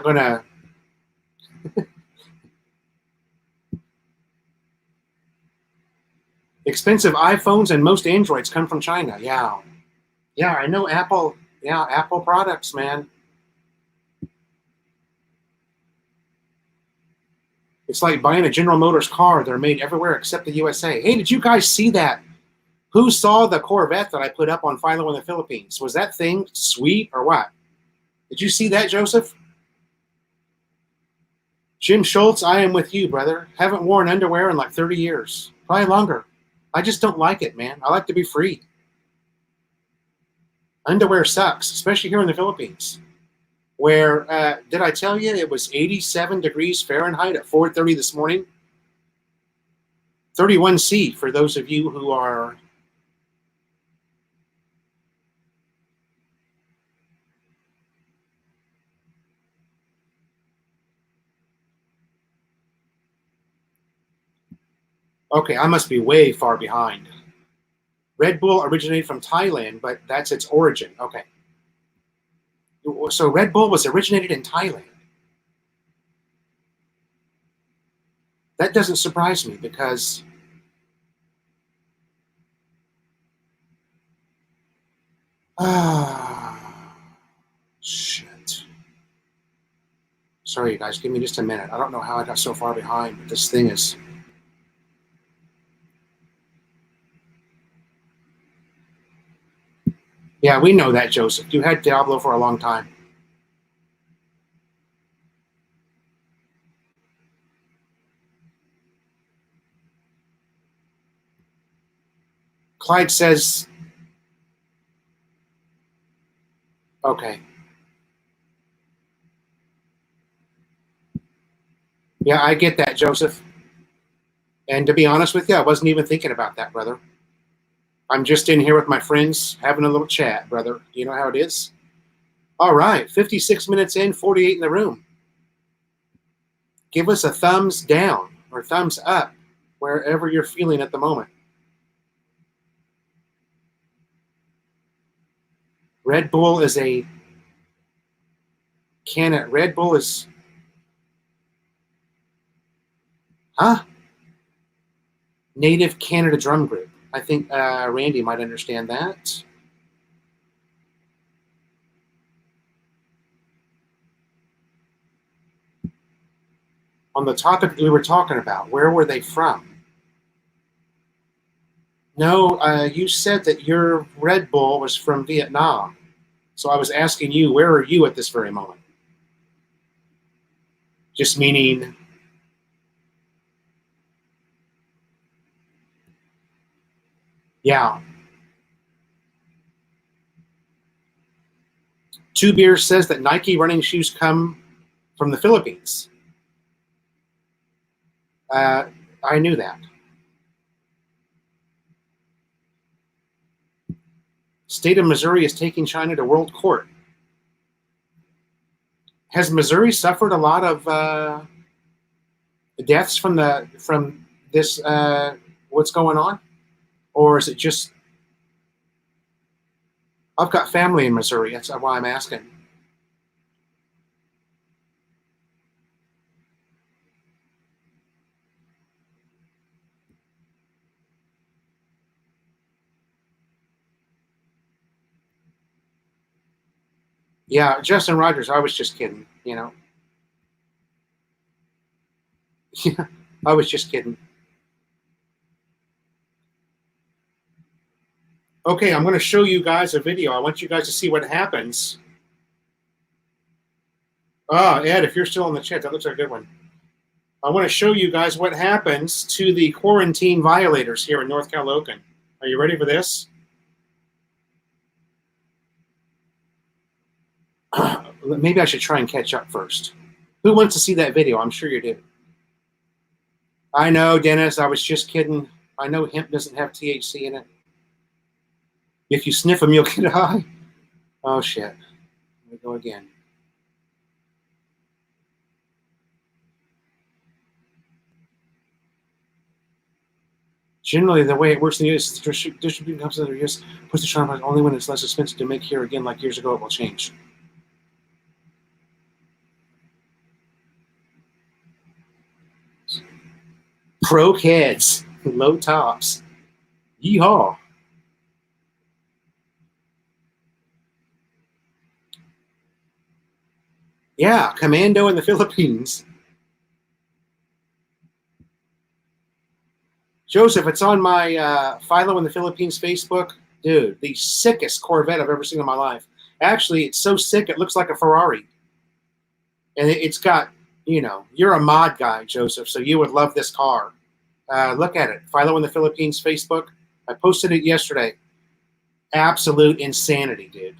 going to. Expensive iPhones and most Androids come from China. Yeah. Yeah, I know Apple. Yeah, Apple products, man. It's like buying a General Motors car. They're made everywhere except the USA. Hey, did you guys see that? Who saw the Corvette that I put up on Philo in the Philippines? Was that thing sweet or what? Did you see that, Joseph? Jim Schultz, I am with you, brother. Haven't worn underwear in like 30 years. Probably longer. I just don't like it, man. I like to be free. Underwear sucks, especially here in the Philippines. Where, did I tell you it was 87 degrees Fahrenheit at 4:30 this morning? 31C for those of you who are... Okay, I must be way far behind. Red Bull originated from Thailand, but that's its origin. Okay. So Red Bull was originated in Thailand. That doesn't surprise me because shit. Sorry, you guys. Give me just a minute. I don't know how I got so far behind, but this thing is... Yeah, we know that, Joseph. You had Diablo for a long time. Clyde says... Okay. Yeah, I get that, Joseph. And to be honest with you, I wasn't even thinking about that, brother. I'm just in here with my friends having a little chat, brother. You know how it is? All right, 56 minutes in, 48 in the room. Give us a thumbs down or thumbs up wherever you're feeling at the moment. Red Bull is a Canada. Red Bull is... Huh? Native Canada drum group. I think Randy might understand that. On the topic we were talking about, where were they from? No, you said that your Red Bull was from Vietnam. So I was asking you, where are you at this very moment? Just meaning... Yeah. Two Beers says that Nike running shoes come from the Philippines. I knew that. State of Missouri is taking China to world court. Has Missouri suffered a lot of deaths from this what's going on, or is it just... I've got family in Missouri. That's why I'm asking. Yeah, Justin Rogers. I was just kidding. You know. Yeah, I was just kidding. Okay, I'm going to show you guys a video. I want you guys to see what happens. Oh, Ed, if you're still in the chat, that looks like a good one. I want to show you guys what happens to the quarantine violators here in North Caloocan. Are you ready for this? Maybe I should try and catch up first. Who wants to see that video? I'm sure you do. I know, Dennis. I was just kidding. I know hemp doesn't have THC in it. If you sniff them, you'll get high. Oh, shit. Let me go again. Generally, the way it works in the U.S. distribution comes to the U.S. puts the charm only when it's less expensive to make here again. Like years ago, it will change. Pro kids, low tops. Yeehaw. Yeah, Commando in the Philippines. Joseph, it's on my Philo in the Philippines Facebook. Dude, the sickest Corvette I've ever seen in my life. Actually, it's so sick, it looks like a Ferrari. And it's got, you know, you're a mod guy, Joseph, so you would love this car. Look at it. Philo in the Philippines Facebook. I posted it yesterday. Absolute insanity, dude.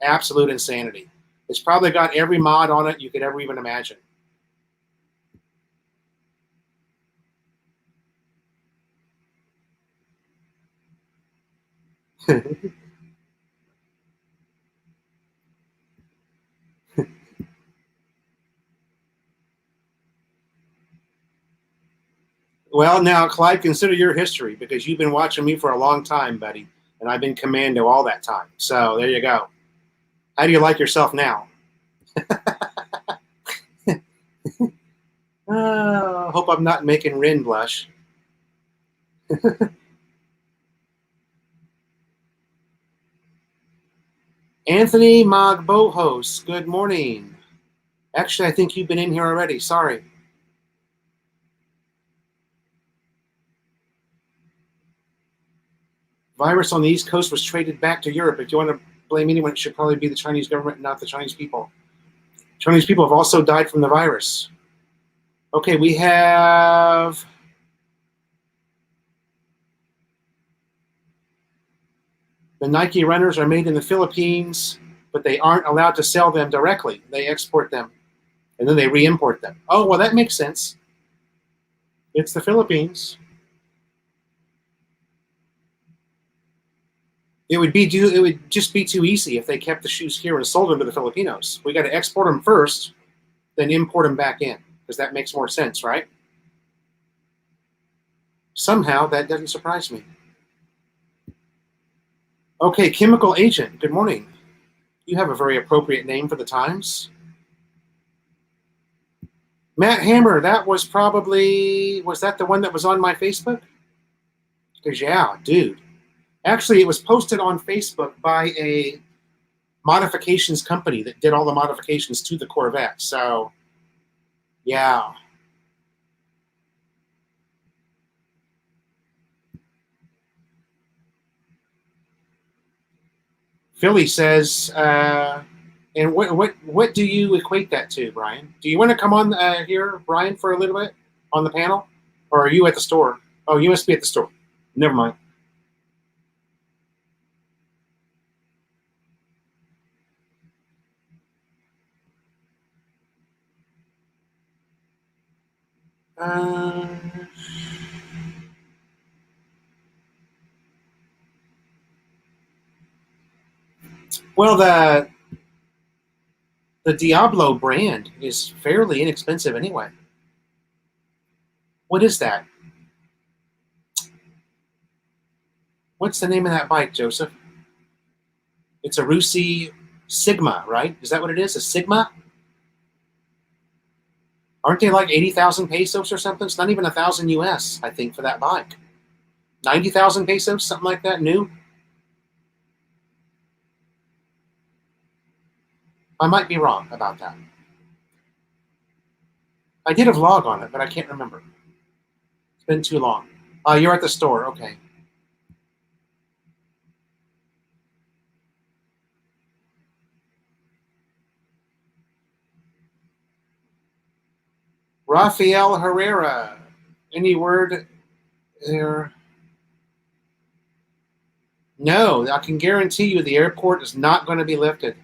Absolute insanity. It's probably got every mod on it you could ever even imagine. Well, now, Clyde, consider your history because you've been watching me for a long time, buddy, and I've been Commando all that time. So there you go. How do you like yourself now? Hope I'm not making Rin blush. Anthony Magbohos, good morning. Actually, I think you've been in here already. Sorry. Virus on the East Coast was traded back to Europe. If you want to blame anyone, it should probably be the Chinese government, not the Chinese people. Chinese people have also died from the virus. Okay, we have the Nike runners are made in the Philippines, but they aren't allowed to sell them directly. They export them, and then they re-import them. Oh, well, that makes sense. It's the Philippines. It would just be too easy if they kept the shoes here and sold them to the Filipinos. We got to export them first, then import them back in, because that makes more sense, right? Somehow that doesn't surprise me. Okay, chemical agent. Good morning. You have a very appropriate name for the times. Matt Hammer, that was that the one that was on my Facebook? Because, yeah, dude. Actually, it was posted on Facebook by a modifications company that did all the modifications to the Corvette. So, yeah. Philly says, and what do you equate that to, Brian? Do you want to come on here, Brian, for a little bit on the panel? Or are you at the store? Oh, you must be at the store. Never mind. Uh, well, the Diablo brand is fairly inexpensive anyway. What is that? What's the name of that bike, Joseph? It's a Rusi Sigma, right? Is that what it is? A Sigma? Aren't they like 80,000 pesos or something? It's not even 1,000 US, I think, for that bike. 90,000 pesos, something like that, new? I might be wrong about that. I did a vlog on it, but I can't remember. It's been too long. You're at the store, okay. Rafael Herrera. Any word there? No, I can guarantee you the airport is not going to be lifted.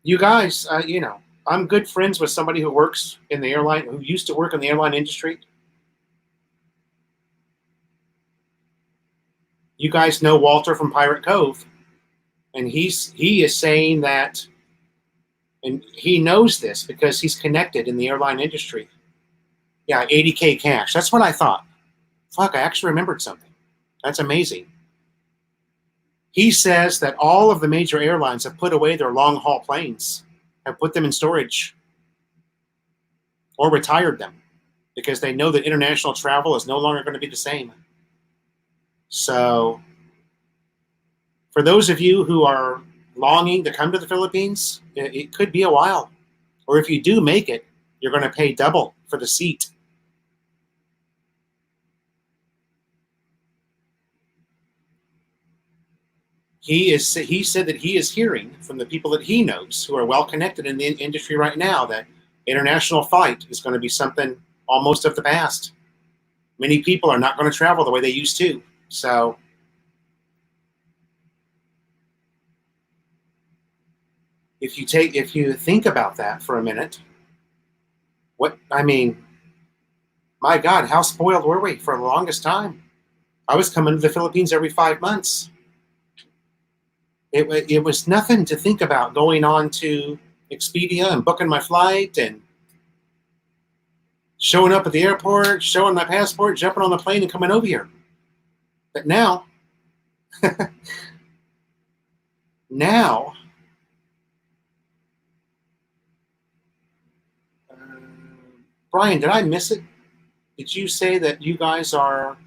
You guys, I'm good friends with somebody who works in the airline, who used to work in the airline industry. You guys know Walter from Pirate Cove, and he is saying that, and he knows this because he's connected in the airline industry. Yeah, 80K cash. That's what I thought. Fuck, I actually remembered something. That's amazing. He says that all of the major airlines have put away their long haul planes, have put them in storage, or retired them because they know that international travel is no longer going to be the same. So, for those of you who are longing to come to the Philippines, it could be a while. Or if you do make it, you're going to pay double for the seat. He said that he is hearing from the people that he knows who are well connected in the industry right now that international flight is going to be something almost of the past. Many people are not going to travel the way they used to. So if you think about that for a minute, my God, how spoiled were we for the longest time? I was coming to the Philippines every 5 months. It was nothing to think about going on to Expedia and booking my flight and showing up at the airport, showing my passport, jumping on the plane and coming over here. But now, uh, Brian, did I miss it? Did you say that you guys are?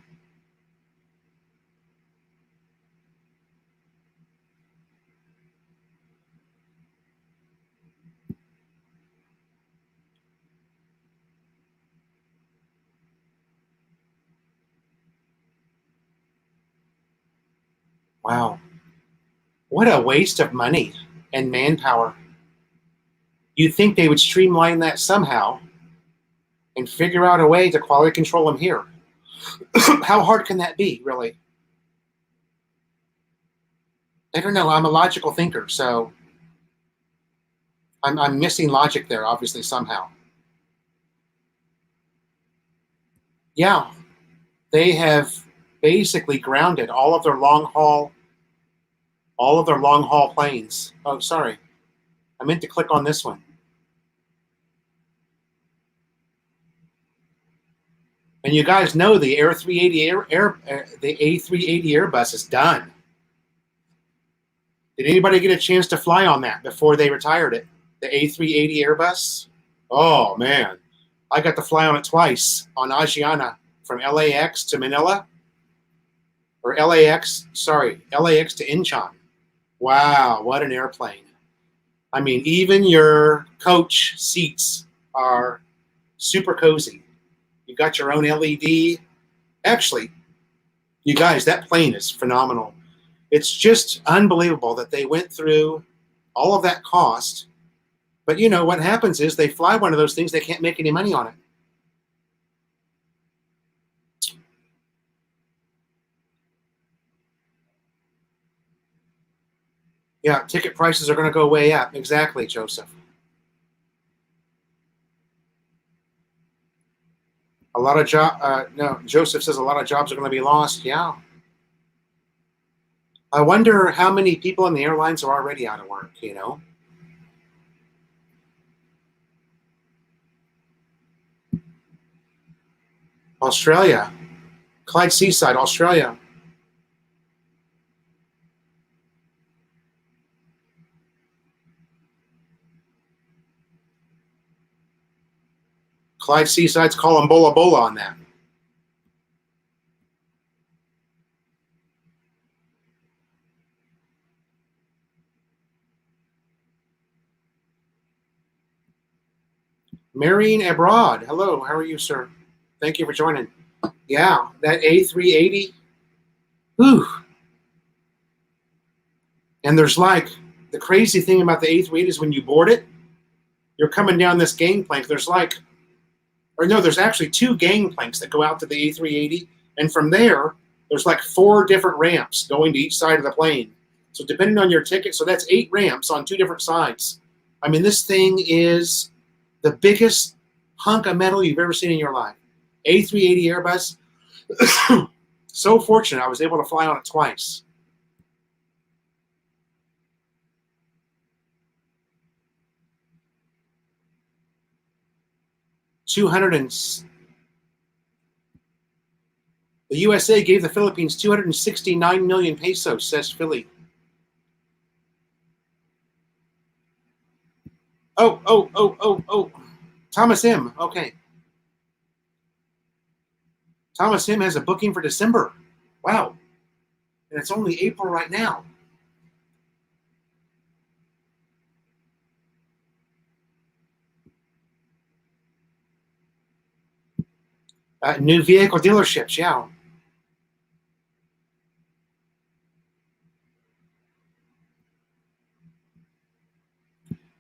Wow. What a waste of money and manpower. You'd think they would streamline that somehow and figure out a way to quality control them here. How hard can that be, really? I don't know. I'm a logical thinker, so I'm missing logic there, obviously, somehow. Yeah, they have basically grounded all of their long haul planes. Oh, sorry. I meant to click on this one. And you guys know the Air 380 the A380 Airbus is done. Did anybody get a chance to fly on that before they retired it? The A380 Airbus? Oh man, I got to fly on it twice on Asiana from LAX to Manila, or LAX to Incheon. Wow, what an airplane. I mean, even your coach seats are super cozy. You got your own LED. Actually, you guys, that plane is phenomenal. It's just unbelievable that they went through all of that cost. But you know what happens is they fly one of those things, they can't make any money on it. Yeah, ticket prices are going to go way up. Exactly, Joseph. A lot of no, Joseph says a lot of jobs are going to be lost. Yeah. I wonder how many people in the airlines are already out of work, you know? Australia, Clyde Seaside, Australia. Clyde Seaside's calling Bola Bola on that. Marine Abroad. Hello, how are you, sir? Thank you for joining. Yeah, that A380. Whew. And there's like the crazy thing about the A380 is when you board it, you're coming down this gangplank. There's like, or no, there's actually two gangplanks that go out to the A380, and from there, there's like four different ramps going to each side of the plane. So depending on your ticket, so that's 8 ramps on two different sides. I mean, this thing is the biggest hunk of metal you've ever seen in your life. A380 Airbus. So fortunate I was able to fly on it twice. 200 and the USA gave the Philippines 269 million pesos, says Philly. Oh. Thomas M. Okay. Thomas M has a booking for December. Wow. And it's only April right now. New vehicle dealerships, yeah.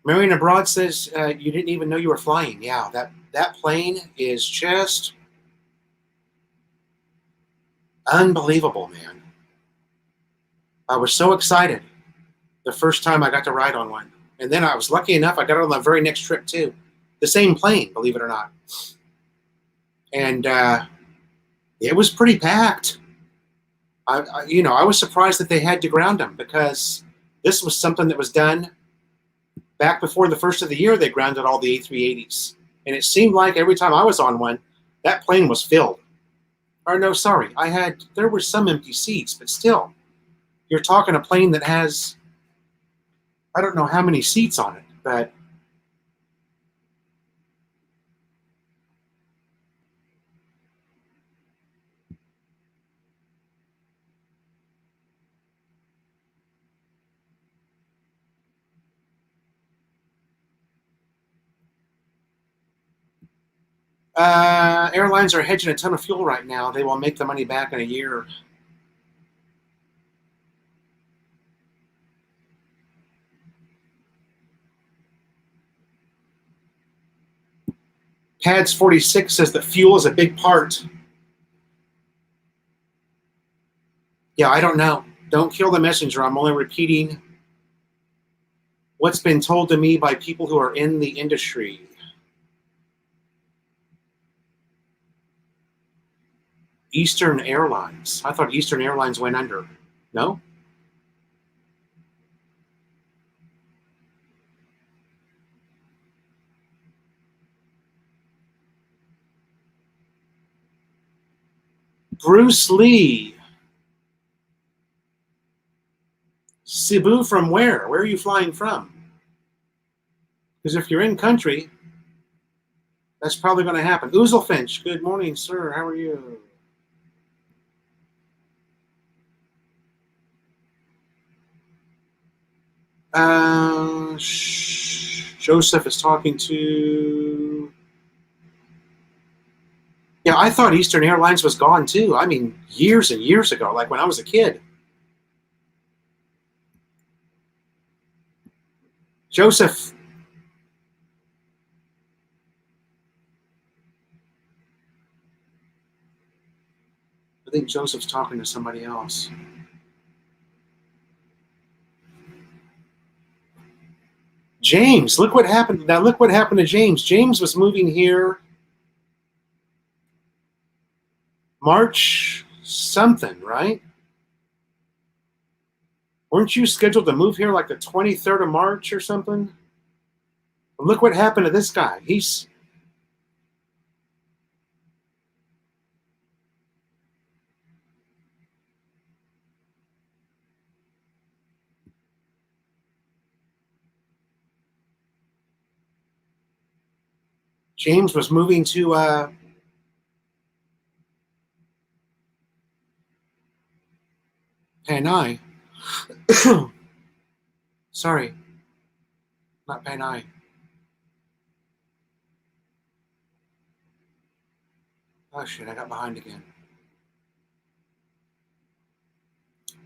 Marion Abroad says you didn't even know you were flying. Yeah, that plane is just unbelievable, man. I was so excited the first time I got to ride on one. And then I was lucky enough, I got it on the very next trip too. The same plane, believe it or not. And it was pretty packed. I was surprised that they had to ground them because this was something that was done back before the first of the year. They grounded all the A380s. And it seemed like every time I was on one, that plane was filled. Or no, sorry, there were some empty seats, but still, you're talking a plane that has, I don't know how many seats on it, but airlines are hedging a ton of fuel right now. They will make the money back in a year. Pads 46 says that fuel is a big part. Yeah, I don't know. Don't kill the messenger. I'm only repeating what's been told to me by people who are in the industry. Eastern Airlines. I thought Eastern Airlines went under. No? Bruce Lee. Cebu from where? Where are you flying from? Because if you're in country, that's probably going to happen. Ouzelfinch, good morning, sir. How are you? Joseph is talking to... Yeah, I thought Eastern Airlines was gone too. I mean, years and years ago, like when I was a kid. Joseph. I think Joseph's talking to somebody else. James, look what happened. Now look what happened to James. James was moving here March something, right? Weren't you scheduled to move here like the 23rd of March or something? And look what happened to this guy. James was moving to Panay. Sorry, not Panay. Oh shit, I got behind again.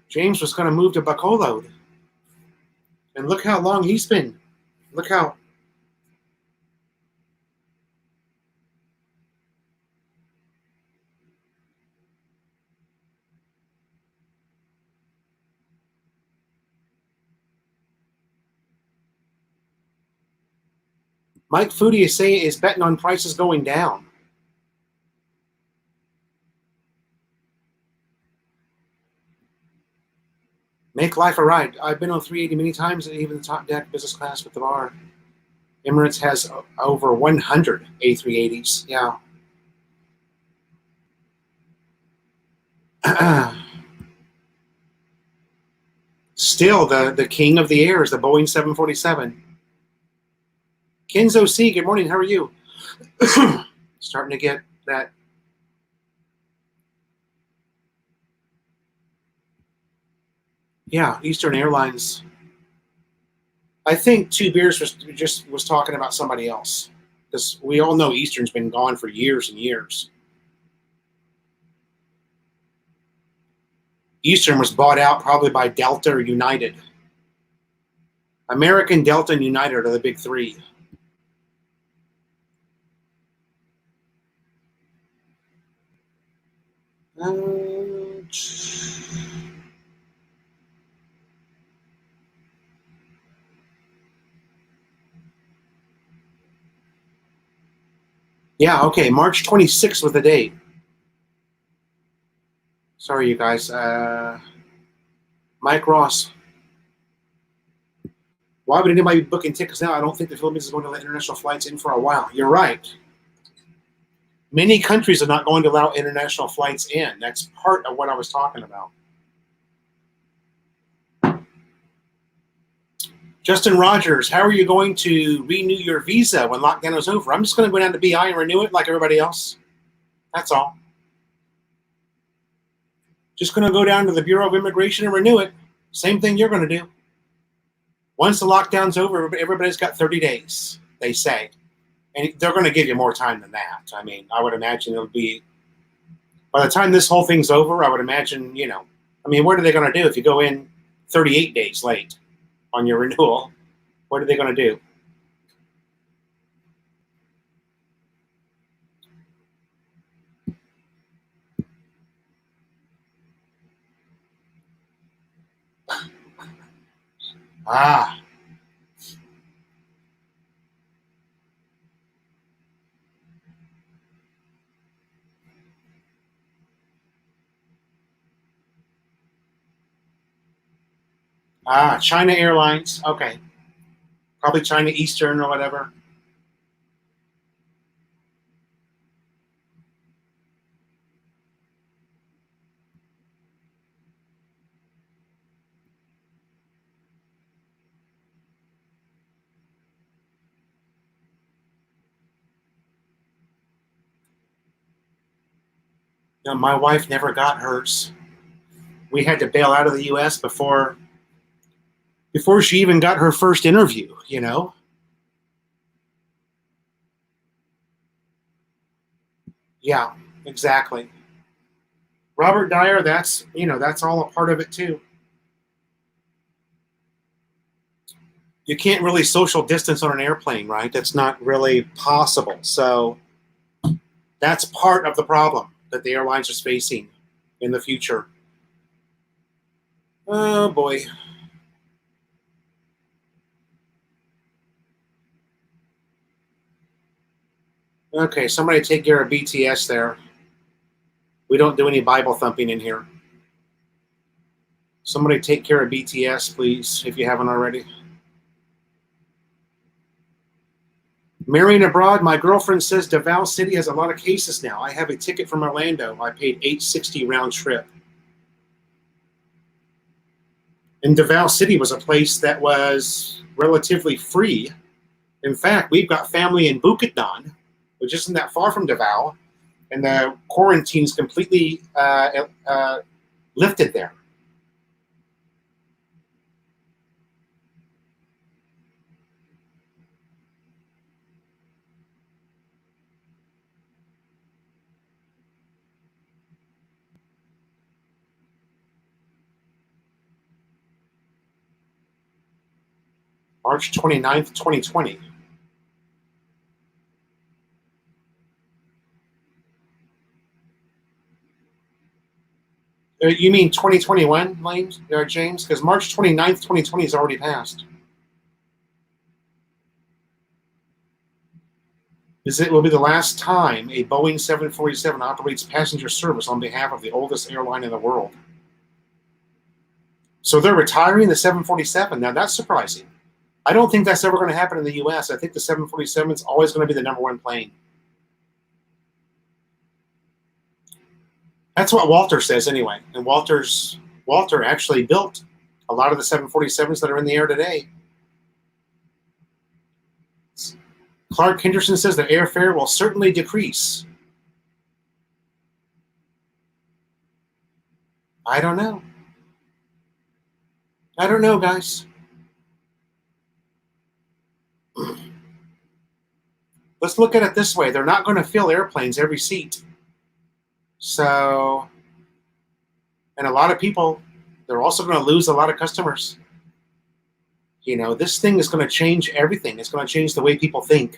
James was going to move to Bacolod. And look how long he's been. Look how... Mike Foodie is betting on prices going down. Make life a ride. I've been on 380 many times, and even the top deck business class with the bar. Emirates has over 100 A380s. Yeah. Still, the king of the air is the Boeing 747. Kenzo C, good morning. How are you? Starting to get that. Yeah, Eastern Airlines. I think Two Beers was talking about somebody else, because we all know Eastern's been gone for years and years. Eastern was bought out probably by Delta or United. American, Delta, and United are the big three. Yeah, okay, March 26th was the date. Sorry, you guys. Mike Ross. Why would anybody be booking tickets now? I don't think the Philippines is going to let international flights in for a while. You're right. Many countries are not going to allow international flights in. That's part of what I was talking about. Justin Rogers, how are you going to renew your visa when lockdown is over? I'm just going to go down to BI and renew it like everybody else. That's all. Just going to go down to the Bureau of Immigration and renew it. Same thing you're going to do. Once the lockdown's over, everybody's got 30 days, they say. And they're going to give you more time than that. I mean, I would imagine it'll be, by the time this whole thing's over, I would imagine, I mean, what are they going to do if you go in 38 days late on your renewal? What are they going to do? Ah, China Airlines. Okay, probably China Eastern or whatever. No, my wife never got hers. We had to bail out of the U.S. before she even got her first interview. You know. Yeah, exactly. Robert Dyer. That's all a part of it too. You can't really social distance on an airplane, right? That's not really possible. So that's part of the problem that the airlines are facing in the future. Oh boy. Okay, somebody take care of BTS there. We don't do any Bible thumping in here. Somebody take care of BTS, please, if you haven't already. Marrying abroad, my girlfriend says Davao City has a lot of cases now. I have a ticket from Orlando. I paid $860 round trip. And Davao City was a place that was relatively free. In fact, we've got family in Bukidnon, which isn't that far from Davao, and the quarantine's completely lifted there. March 29th, 2020. You mean 2021, James? Because March 29th, 2020 is already passed. It will be the last time a Boeing 747 operates passenger service on behalf of the oldest airline in the world. So they're retiring the 747. Now that's surprising. I don't think that's ever going to happen in the U.S. I think the 747 is always going to be the number one plane. That's what Walter says anyway. And Walter actually built a lot of the 747s that are in the air today. Clark Henderson says that airfare will certainly decrease. I don't know. I don't know, guys. Let's look at it this way. They're not going to fill airplanes every seat. So, and a lot of people, they're also going to lose a lot of customers. This thing is going to change everything. It's going to change the way people think.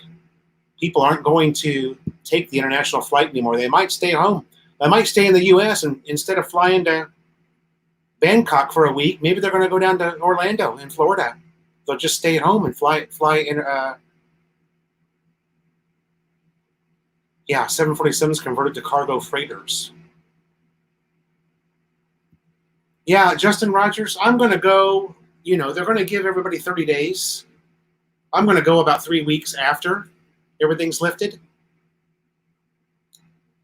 People aren't going to take the international flight anymore. They might stay home. They might stay in the U.S. and instead of flying to Bangkok for a week, maybe they're going to go down to Orlando in Florida. They'll just stay at home and fly in. Yeah, 747s converted to cargo freighters. Yeah, Justin Rogers, I'm going to go. They're going to give everybody 30 days. I'm going to go about 3 weeks after everything's lifted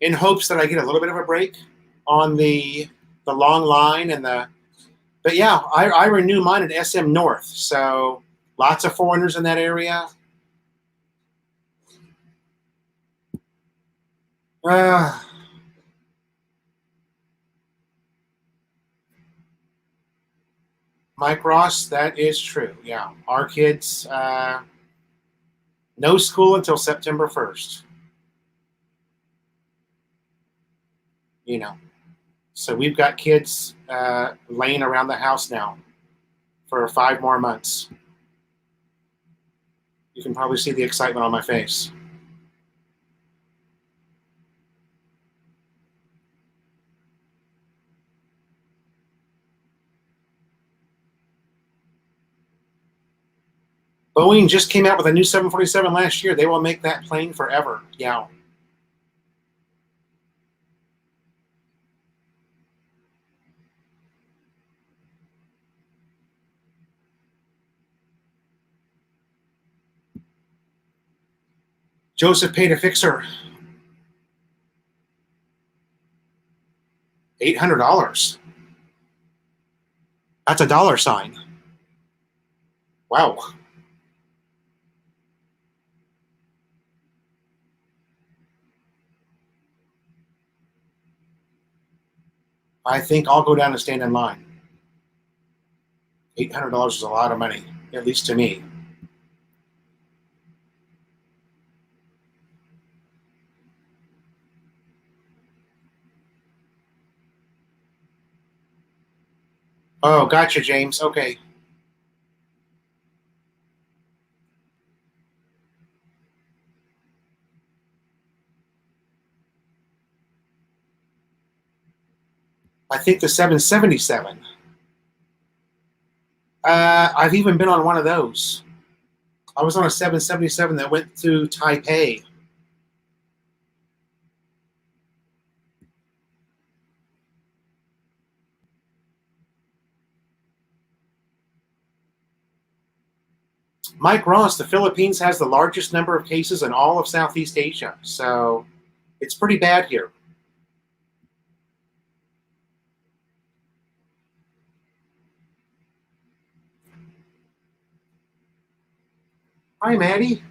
in hopes that I get a little bit of a break on the long line and the. But yeah, I renew mine at SM North, so lots of foreigners in that area. Uh, Mike Ross, that is true. Yeah, our kids, no school until September 1st. You know, so we've got kids laying around the house now for 5 more months. You can probably see the excitement on my face. Boeing just came out with a new 747 last year. They will make that plane forever. Yeah. Joseph paid a fixer $800. That's a dollar sign. Wow. I think I'll go down and stand in line. $800 is a lot of money, at least to me. Oh, gotcha, James. Okay. I think the 777. I've even been on one of those. I was on a 777 that went through Taipei. Mike Ross, the Philippines has the largest number of cases in all of Southeast Asia. So it's pretty bad here. Hi, Maddie.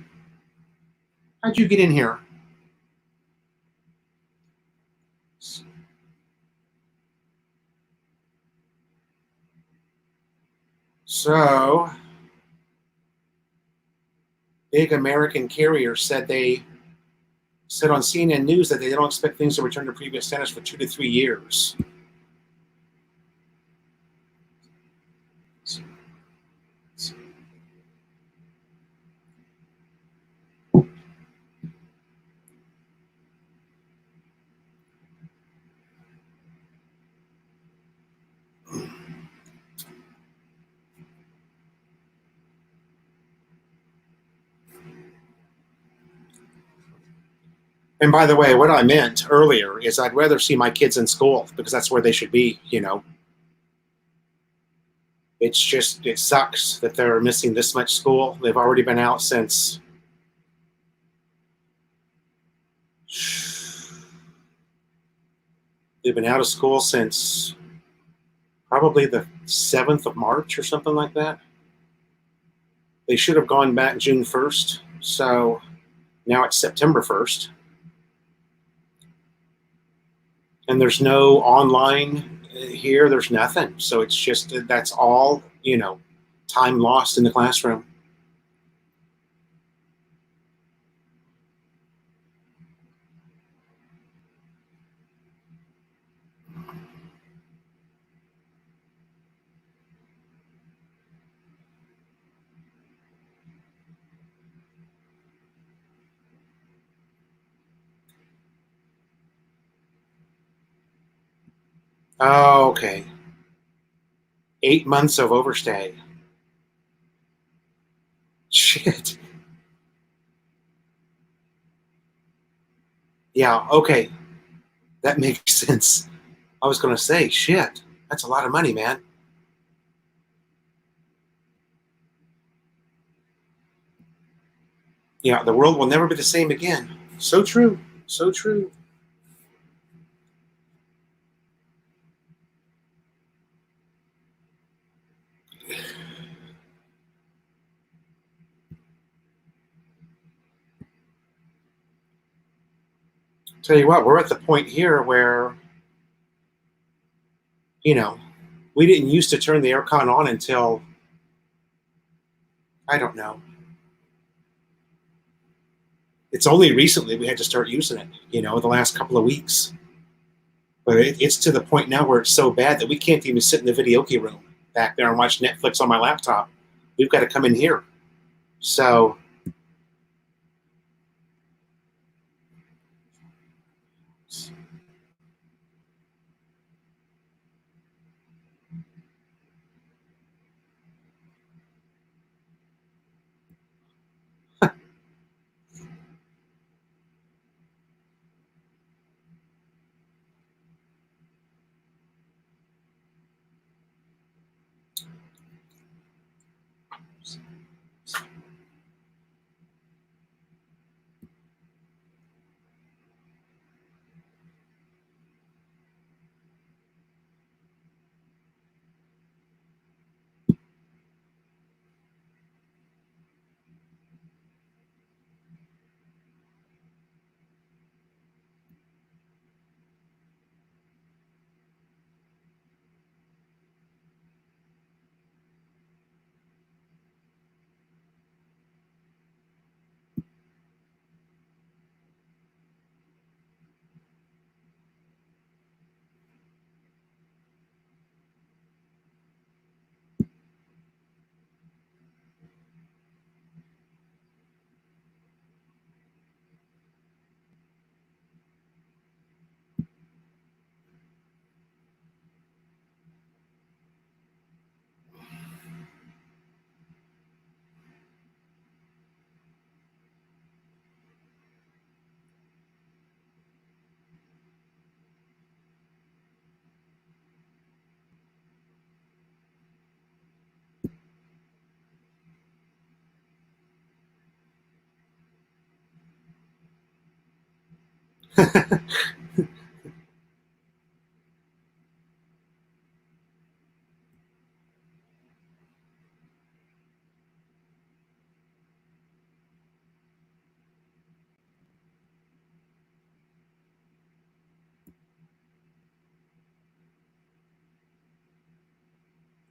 How'd you get in here? So, big American carriers said on CNN News that they don't expect things to return to previous standards for 2 to 3 years. And by the way, what I meant earlier is I'd rather see my kids in school because that's where they should be. It's just, it sucks that they're missing this much school. They've already been out since they've been out of school since probably the 7th of March or something like that. They should have gone back June 1st. So now it's September 1st. And there's no online here. There's nothing. So it's just, that's all, time lost in the classroom. Oh, okay. 8 months of overstay. Shit. Yeah, okay. That makes sense. I was going to say, shit, that's a lot of money, man. Yeah, the world will never be the same again. So true. So true. Tell you what, we're at the point here where, you know, we didn't used to turn the aircon on until, I don't know. It's only recently we had to start using it, the last couple of weeks. But it's to the point now where it's so bad that we can't even sit in the videoke room back there and watch Netflix on my laptop. We've got to come in here. So,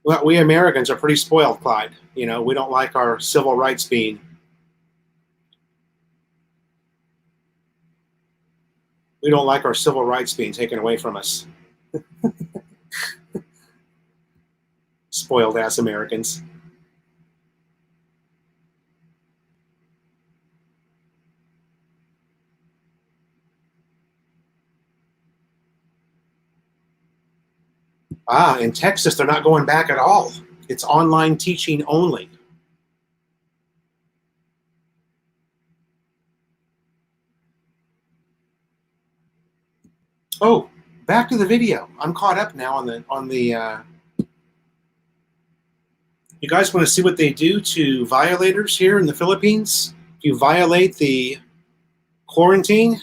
Well, we Americans are pretty spoiled, Clyde. You know, we don't like our civil rights being we don't like our civil rights being taken away from us. Spoiled ass Americans. Ah, in Texas, they're not going back at all. It's online teaching only. Oh, back to the video. I'm caught up now on the. You guys want to see what they do to violators here in the Philippines? If you violate the quarantine,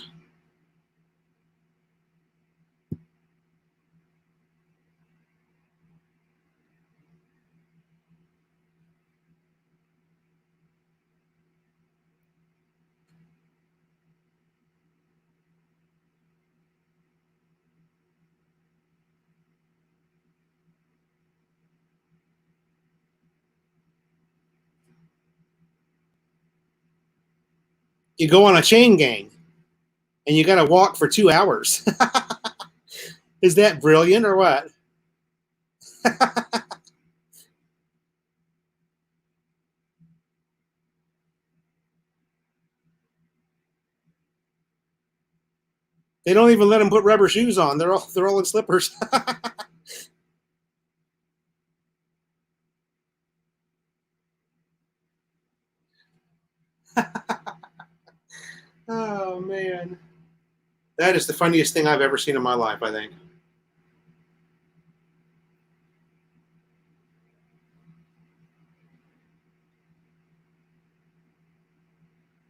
you go on a chain gang and you got to walk for 2 hours. Is that brilliant or what? They don't even let them put rubber shoes on. They're all in slippers. Oh man, that is the funniest thing I've ever seen in my life. I think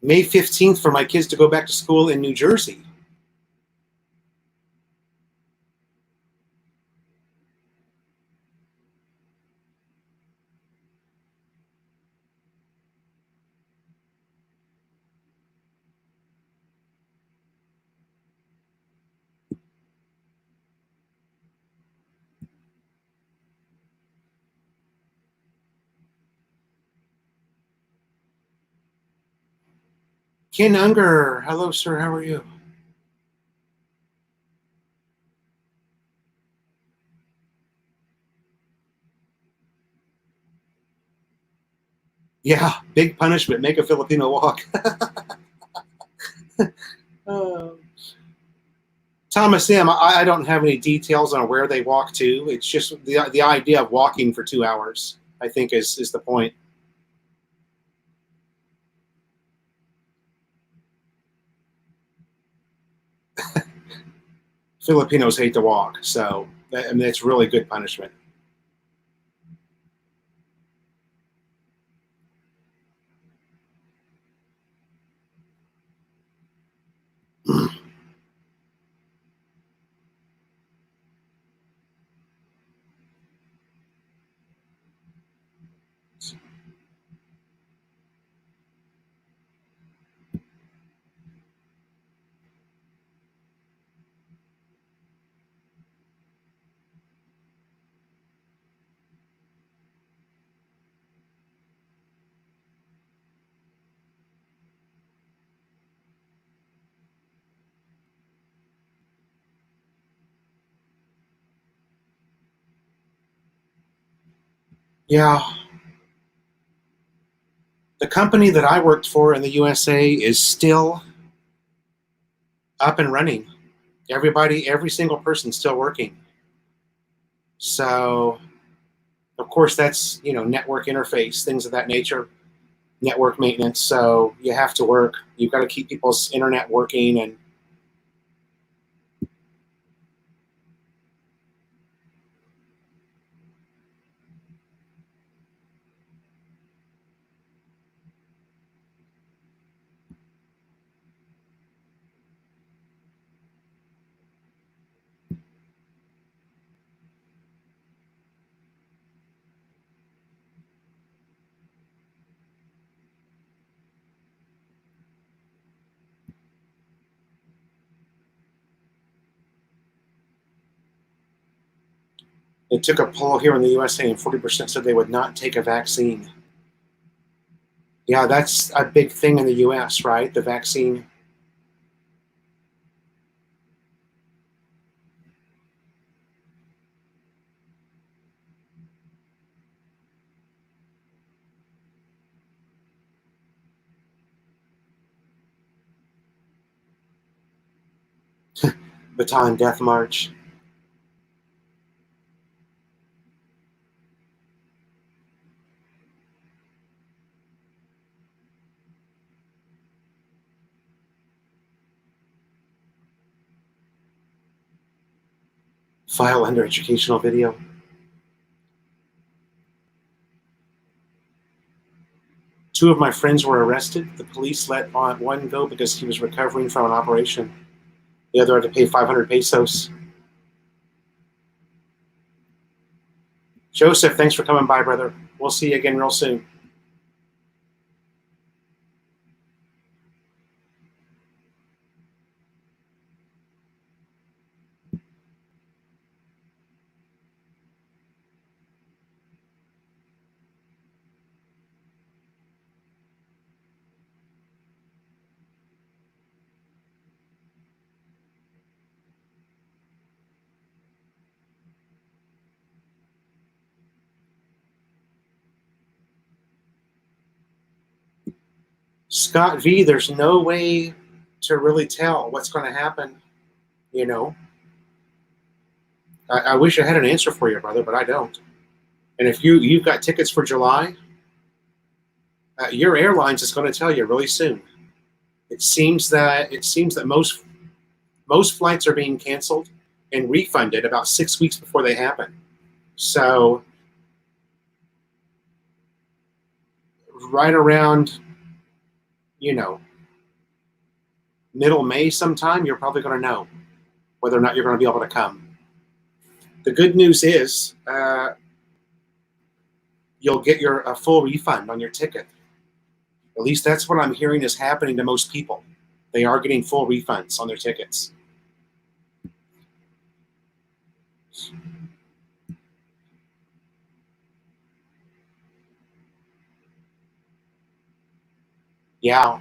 May 15th for my kids to go back to school in New Jersey. Ken Unger, hello sir, how are you? Yeah, big punishment. Make a Filipino walk. uh, Thomas M. I don't have any details on where they walk to. It's just the idea of walking for 2 hours. I think is the point. Filipinos hate to walk, so I mean, it's really good punishment. Yeah, the company that I worked for in the USA is still up and running. Everybody, every single person, still working. So, of course, that's network interface, things of that nature, network maintenance. So you have to work. You've got to keep people's internet working, and It took a poll here in the USA, and 40% said they would not take a vaccine. Yeah, that's a big thing in the US, right? The vaccine. Baton Death March. File under educational video. Two of my friends were arrested. The police let one go because he was recovering from an operation. The other had to pay 500 pesos. Joseph, thanks for coming by, brother. We'll see you again real soon. Scott V, there's no way to really tell what's going to happen. You know, I wish I had an answer for you, brother, but I don't. And if you've got tickets for July, your airlines is going to tell you really soon. It seems that most flights are being canceled and refunded about 6 weeks before they happen. So right around, you know, middle May sometime, you're probably going to know whether or not you're going to be able to come. The good news is you'll get a full refund on your ticket. At least that's what I'm hearing is happening to most people. They are getting full refunds on their tickets. Yeah,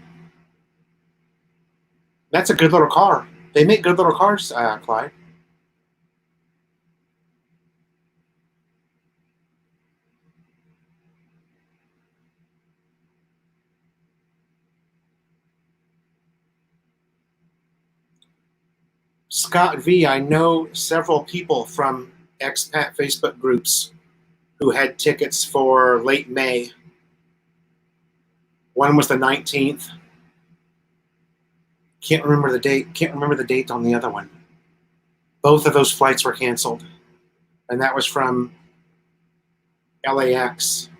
that's a good little car. They make good little cars, Clyde. Scott V, I know several people from expat Facebook groups who had tickets for late May. One was the 19th. Can't remember the date. Can't remember the date on the other one. Both of those flights were canceled, and that was from LAX.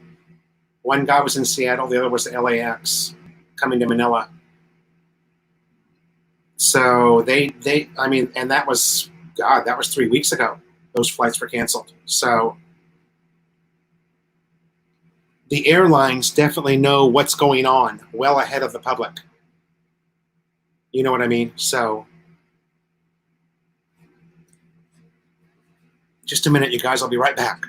One guy was in Seattle, the other was LAX coming to Manila. So I mean, and that was, God, that was 3 weeks ago. Those flights were canceled. So the airlines definitely know what's going on well ahead of the public. You know what I mean? So just a minute, you guys. I'll be right back.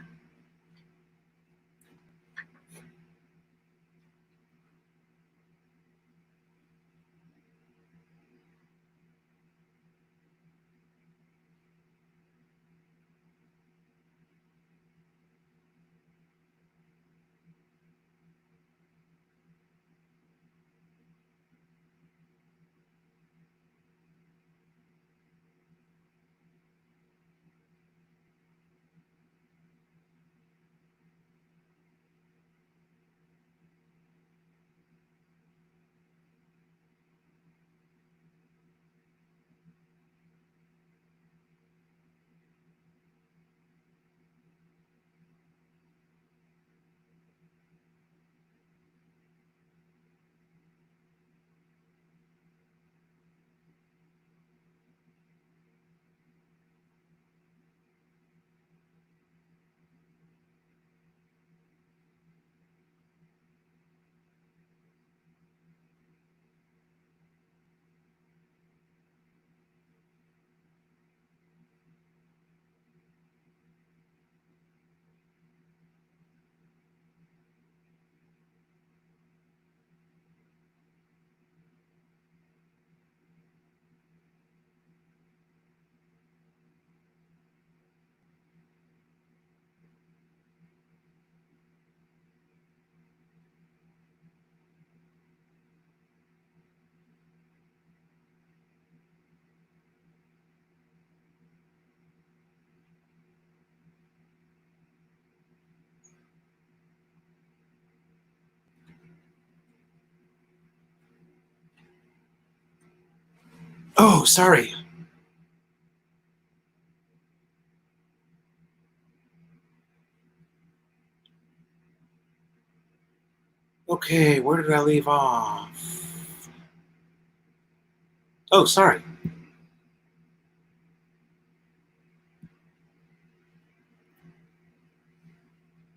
sorry. Okay, where did I leave off? Oh, sorry.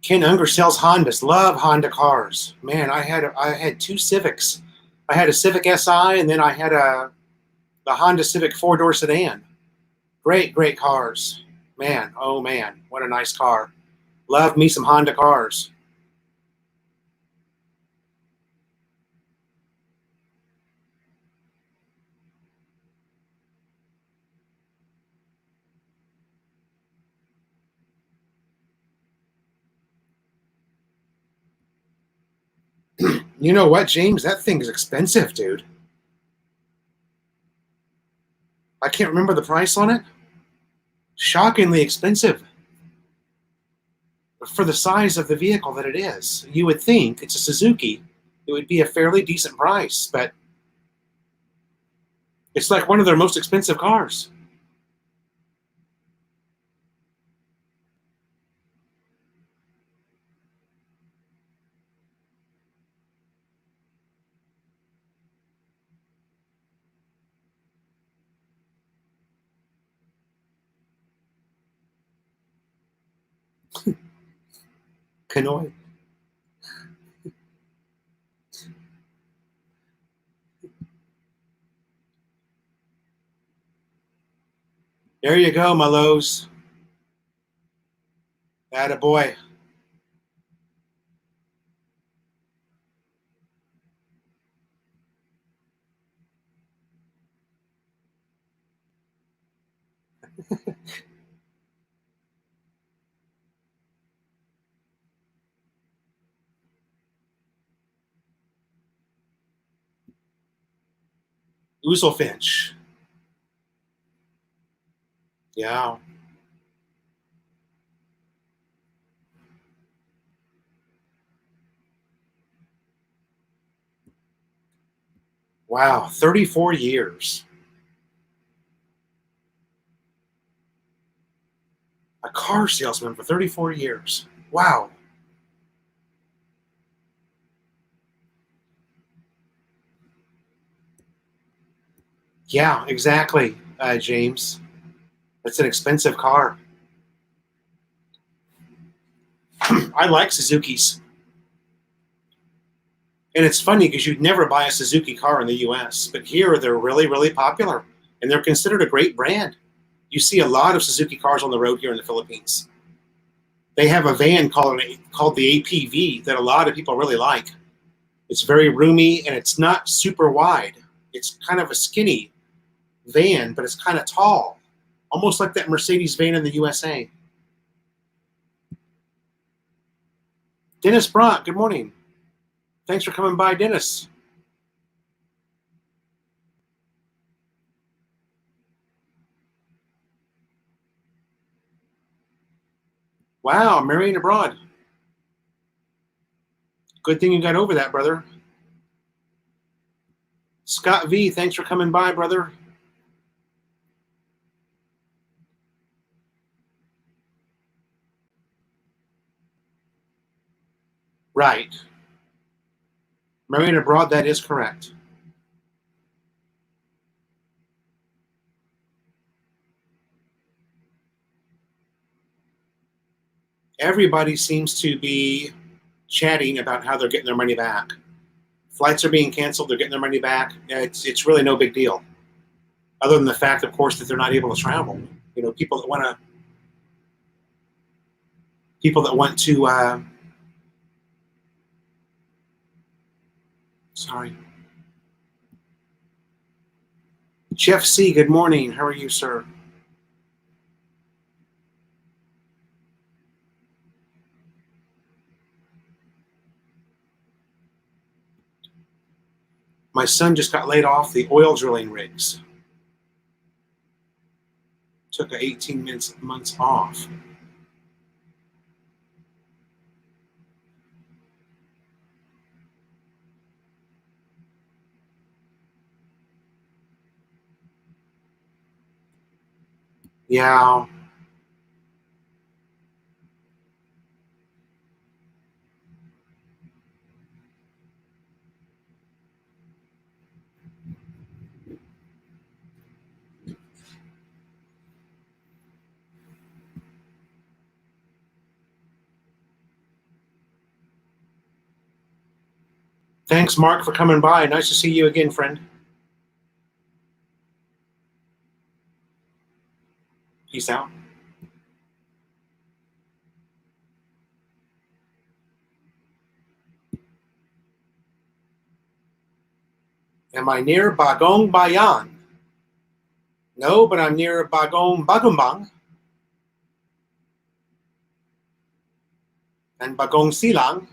Ken Unger sells Hondas. Love Honda cars. Man, I had two Civics. I had a Civic Si, and then I had the Honda Civic four-door sedan. Great, great cars. Man, oh man, what a nice car. Love me some Honda cars. You know what, James? That thing is expensive, dude. I can't remember the price on it. Shockingly expensive for the size of the vehicle that it is. You would think it's a Suzuki. It would be a fairly decent price, but it's like one of their most expensive cars. Canoe. There you go, my lows. Atta boy. Finch. Yeah. Wow. 34 years. A car salesman for 34 years. Wow. Yeah, exactly, James. It's an expensive car. I like Suzuki's. And it's funny because you'd never buy a Suzuki car in the US, but here they're really, really popular and they're considered a great brand. You see a lot of Suzuki cars on the road here in the Philippines. They have a van called the APV that a lot of people really like. It's very roomy and it's not super wide. It's kind of a skinny van, but it's kind of tall, almost like that Mercedes van in the USA. Dennis Brock, good morning. Thanks for coming by, Dennis. Wow, marrying abroad. Good thing you got over that, brother. Scott V, thanks for coming by, brother. Right. Marrying abroad, that is correct. Everybody seems to be chatting about how they're getting their money back. Flights are being canceled, they're getting their money back. It's really no big deal. Other than the fact, of course, that they're not able to travel. You know, people that want to sorry. Jeff C, good morning. How are you, sir? My son just got laid off the oil drilling rigs. Took 18 months off. Yeah. Thanks, Mark, for coming by. Nice to see you again, friend. Peace out. Am I near Bagong Bayan? No, but I'm near Bagong Bagumbang and Bagong Silang.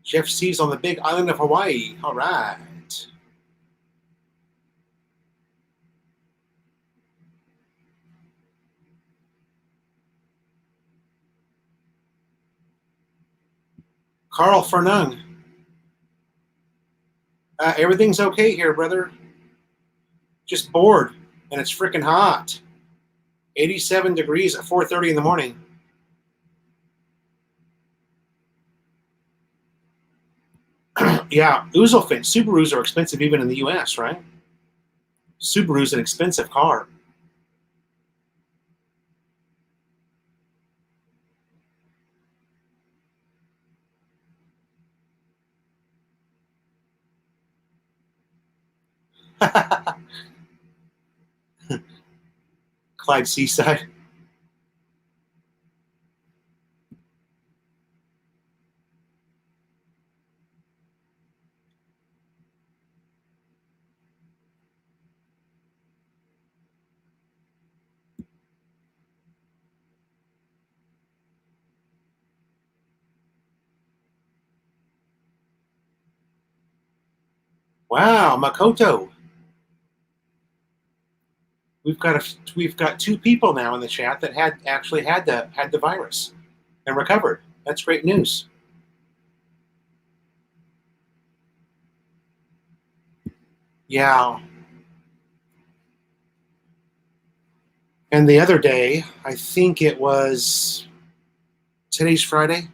Jeff C's on the big island of Hawaii. All right. Carl Fernung. Everything's okay here, brother. Just bored, and it's freaking hot. 87 degrees at 4:30 in the morning. Yeah, Oozlefin. Subarus are expensive even in the U.S., right? Subaru's an expensive car. Clyde Seaside. Wow, Makoto. We've got two people now in the chat that had actually had the virus and recovered. That's great news. Yeah. And the other day, I think it was today's Friday.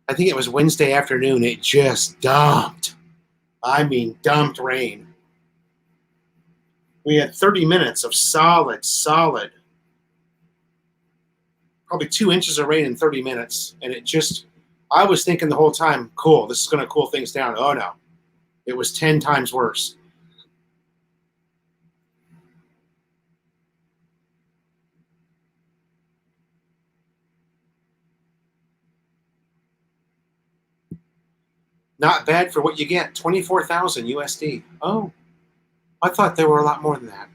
I think it was Wednesday afternoon. It just dumped. I mean, dumped rain. We had 30 minutes of solid, probably 2 inches of rain in 30 minutes. And I was thinking the whole time, cool, this is going to cool things down. Oh no, it was 10 times worse. Not bad for what you get. 24,000 USD. Oh, I thought there were a lot more than that.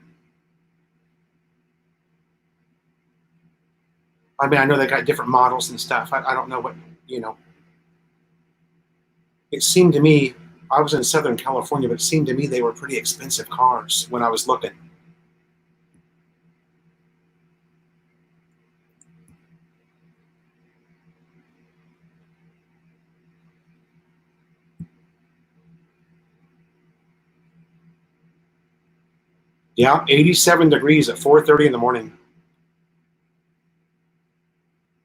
I mean, I know they got different models and stuff. I don't know what, you know. It seemed to me, I was in Southern California, but it seemed to me they were pretty expensive cars when I was looking. Yeah, 87 degrees at 4:30 in the morning.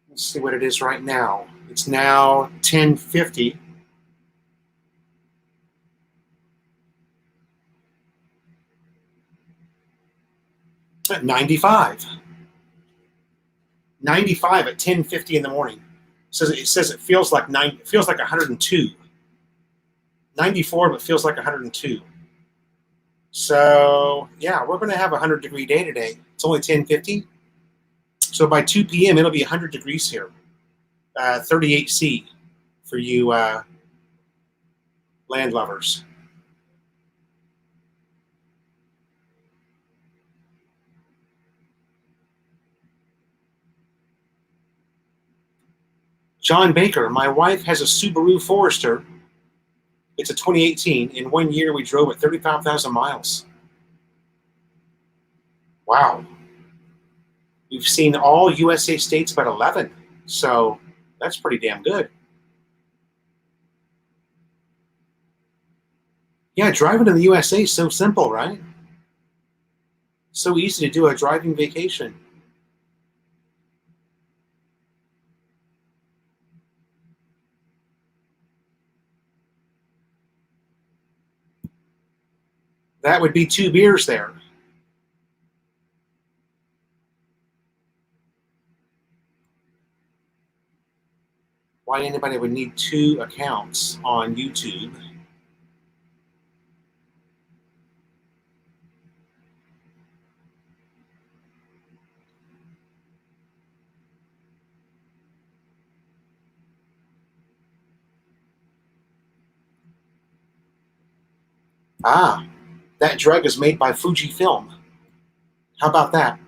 Let's see what it is right now. It's now 10:50. At 95. 95 at 10:50 in the morning. It says it feels like 102. 94, but feels like 102. So yeah, we're going to have a 100-degree day today. It's only 10:50. So by 2 p.m. it'll be 100 degrees here. 38C for you land lovers. John Baker, my wife has a Subaru Forester. It's a 2018. In 1 year, we drove it 35,000 miles. Wow. We've seen all USA states but 11. So that's pretty damn good. Yeah, driving in the USA is so simple, right? So easy to do a driving vacation. That would be 2 beers there. Why anybody would need 2 accounts on YouTube? Ah, that drug is made by Fujifilm. How about that?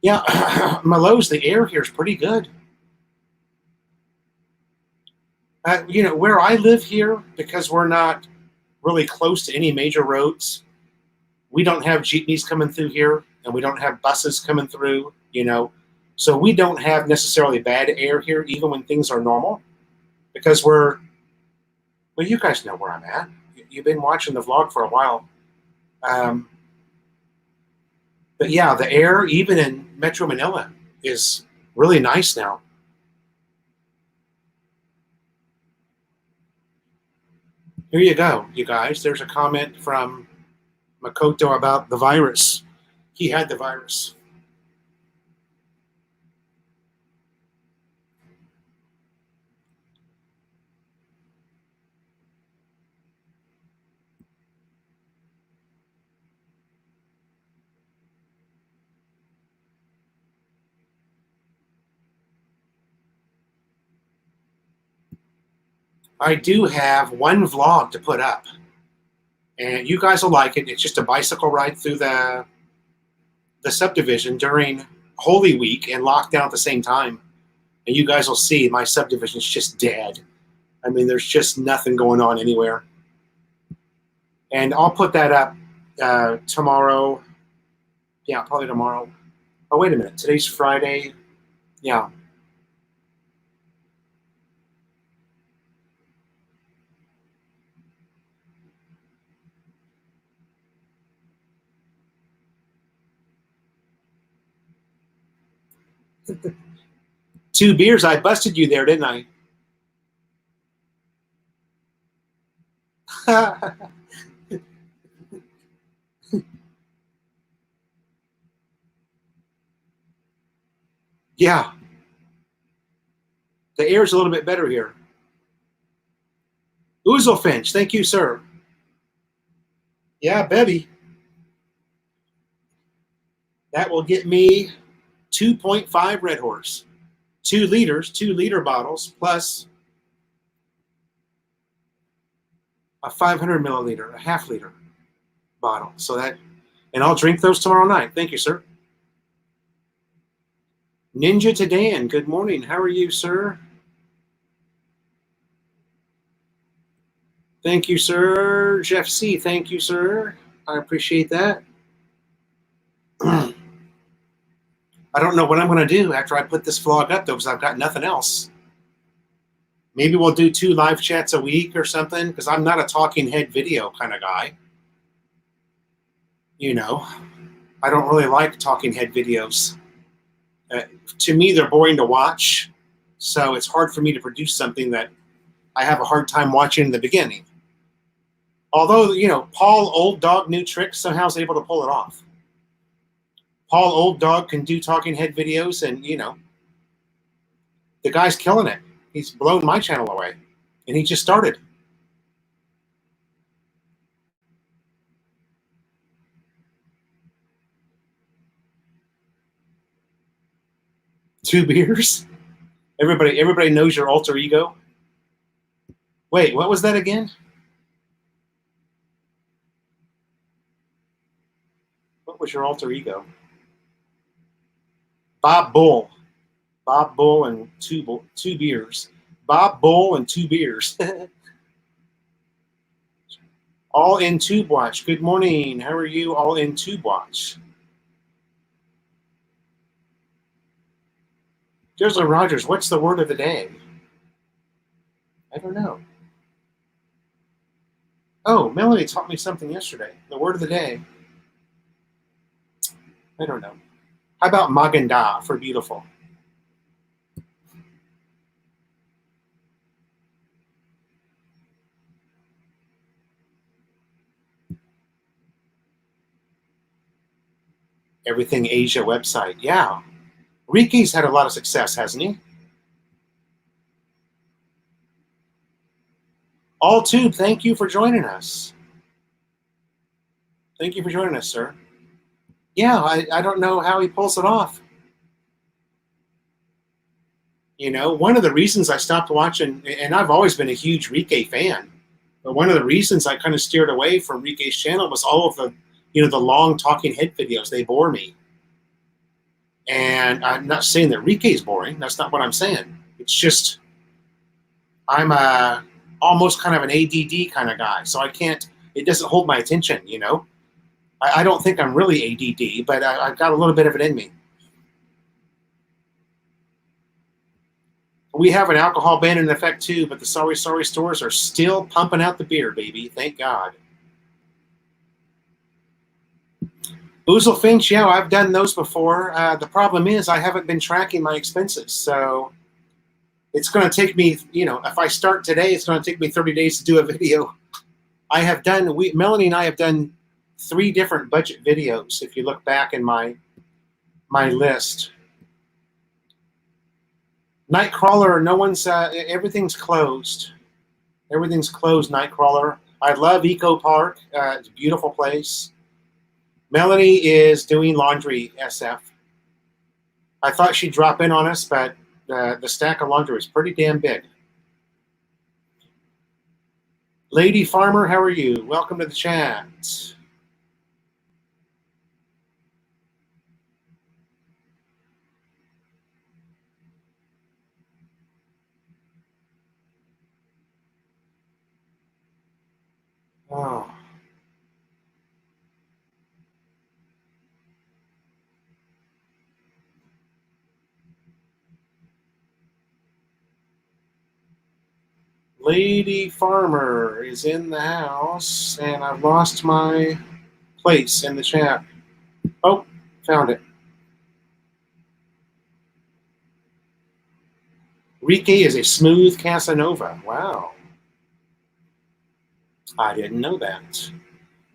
Yeah, Malot's, the air here is pretty good. Where I live here, because we're not really close to any major roads, we don't have jeepneys coming through here, and we don't have buses coming through. So we don't have necessarily bad air here, even when things are normal, because well, you guys know where I'm at. You've been watching the vlog for a while. Um, but yeah, the air, even in Metro Manila, is really nice now. Here you go, you guys. There's a comment from Makoto about the virus. He had the virus. I do have one vlog to put up, and you guys will like it. It's just a bicycle ride through the subdivision during Holy Week and lockdown at the same time. And you guys will see my subdivision's just dead. I mean, there's just nothing going on anywhere. And I'll put that up tomorrow. Yeah, probably tomorrow. Oh, wait a minute. Today's Friday. Yeah. Two beers. I busted you there, didn't I? Yeah. The air's a little bit better here. Ouzelfinch. Thank you, sir. Yeah, Bevy. That will get me 2.5 Red Horse. 2 liters, 2-liter bottles, plus a 500 milliliter, a half-liter bottle. And I'll drink those tomorrow night. Thank you, sir. Ninja Tadan, good morning. How are you, sir? Thank you, sir. Jeff C, thank you, sir. I appreciate that. I don't know what I'm going to do after I put this vlog up, though, because I've got nothing else. Maybe we'll do 2 live chats a week or something, because I'm not a talking head video kind of guy. I don't really like talking head videos. To me, they're boring to watch, so it's hard for me to produce something that I have a hard time watching in the beginning. Although, Paul Old Dog New Tricks somehow is able to pull it off. Paul Old Dog can do talking head videos, and, the guy's killing it. He's blown my channel away, and he just started. Two beers? Everybody knows your alter ego? Wait, what was that again? What was your alter ego? Bob Bull. Bob Bull and two beers. Bob Bull and 2 beers. All in Tube Watch. Good morning. How are you? All in Tube Watch. Grizzly Rogers, what's the word of the day? I don't know. Oh, Melanie taught me something yesterday. The word of the day. I don't know. How about maganda for beautiful? Everything Asia website. Yeah. Ricky's had a lot of success, hasn't he? All Tube, thank you for joining us. Thank you for joining us, sir. Yeah, I don't know how he pulls it off. You know, one of the reasons I stopped watching, and I've always been a huge Rike fan, but one of the reasons I kind of steered away from Rike's channel was all of the, the long talking head videos. They bore me. And I'm not saying that Rike is boring. That's not what I'm saying. It's just I'm almost kind of an ADD kind of guy, so I can't. It doesn't hold my attention. I don't think I'm really ADD, but I've got a little bit of it in me. We have an alcohol ban in effect too, but the Sorry Sorry stores are still pumping out the beer, baby. Thank God. Oozle Finch, yeah, I've done those before. The problem is I haven't been tracking my expenses, so it's going to take me, if I start today, it's going to take me 30 days to do a video. Melanie and I have done 3 different budget videos. If you look back in my list, Nightcrawler, everything's closed. Everything's closed, Nightcrawler. I love Eco Park. It's a beautiful place. Melanie is doing laundry, SF. I thought she'd drop in on us, but the stack of laundry is pretty damn big. Lady Farmer, how are you? Welcome to the chat. Oh. Lady Farmer is in the house, and I've lost my place in the chat. Oh, found it. Rike is a smooth Casanova. Wow. I didn't know that.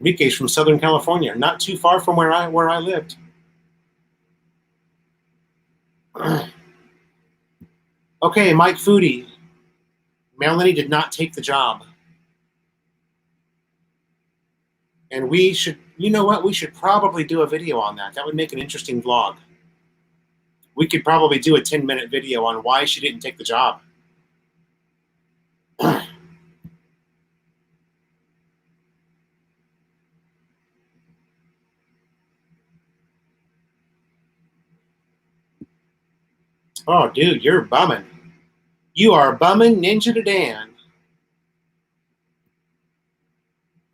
Rike's from Southern California, not too far from where I lived. Okay, Mike Foodie. Melanie did not take the job. And we should, you know what? We should probably do a video on that. That would make an interesting vlog. We could probably do a 10-minute video on why she didn't take the job. Oh, dude, you're bumming. You are bumming Ninja to Dan.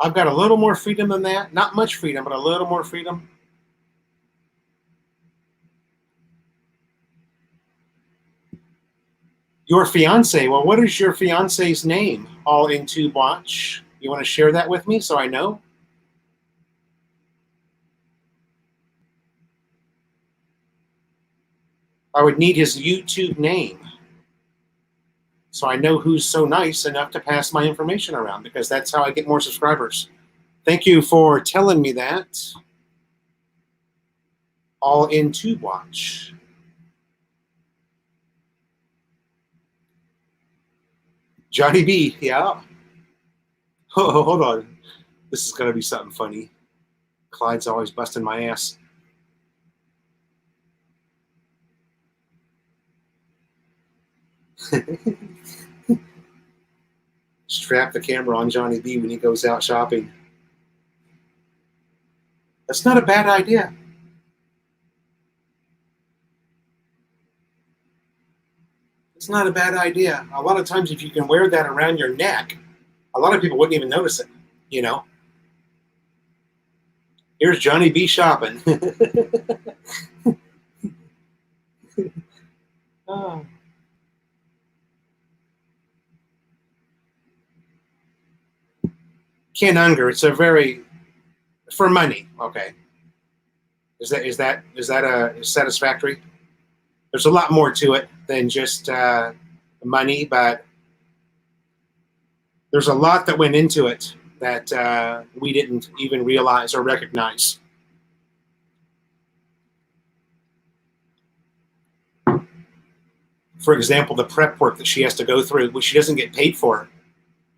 I've got a little more freedom than that. Not much freedom, but a little more freedom. Your fiance. Well, what is your fiance's name? All in Tube Watch. You want to share that with me so I know? I would need his YouTube name so I know who's so nice enough to pass my information around, because that's how I get more subscribers. Thank you for telling me that. All in Tube Watch. Johnny B, yeah. Oh, hold on. This is going to be something funny. Clyde's always busting my ass. Strap the camera on Johnny B when he goes out shopping. That's not a bad idea. It's not a bad idea. A lot of times, if you can wear that around your neck, a lot of people wouldn't even notice it, Here's Johnny B shopping. Oh. Ken Unger. It's a very for money. Okay, is satisfactory? There's a lot more to it than just money, but there's a lot that went into it that we didn't even realize or recognize. For example, the prep work that she has to go through, which she doesn't get paid for.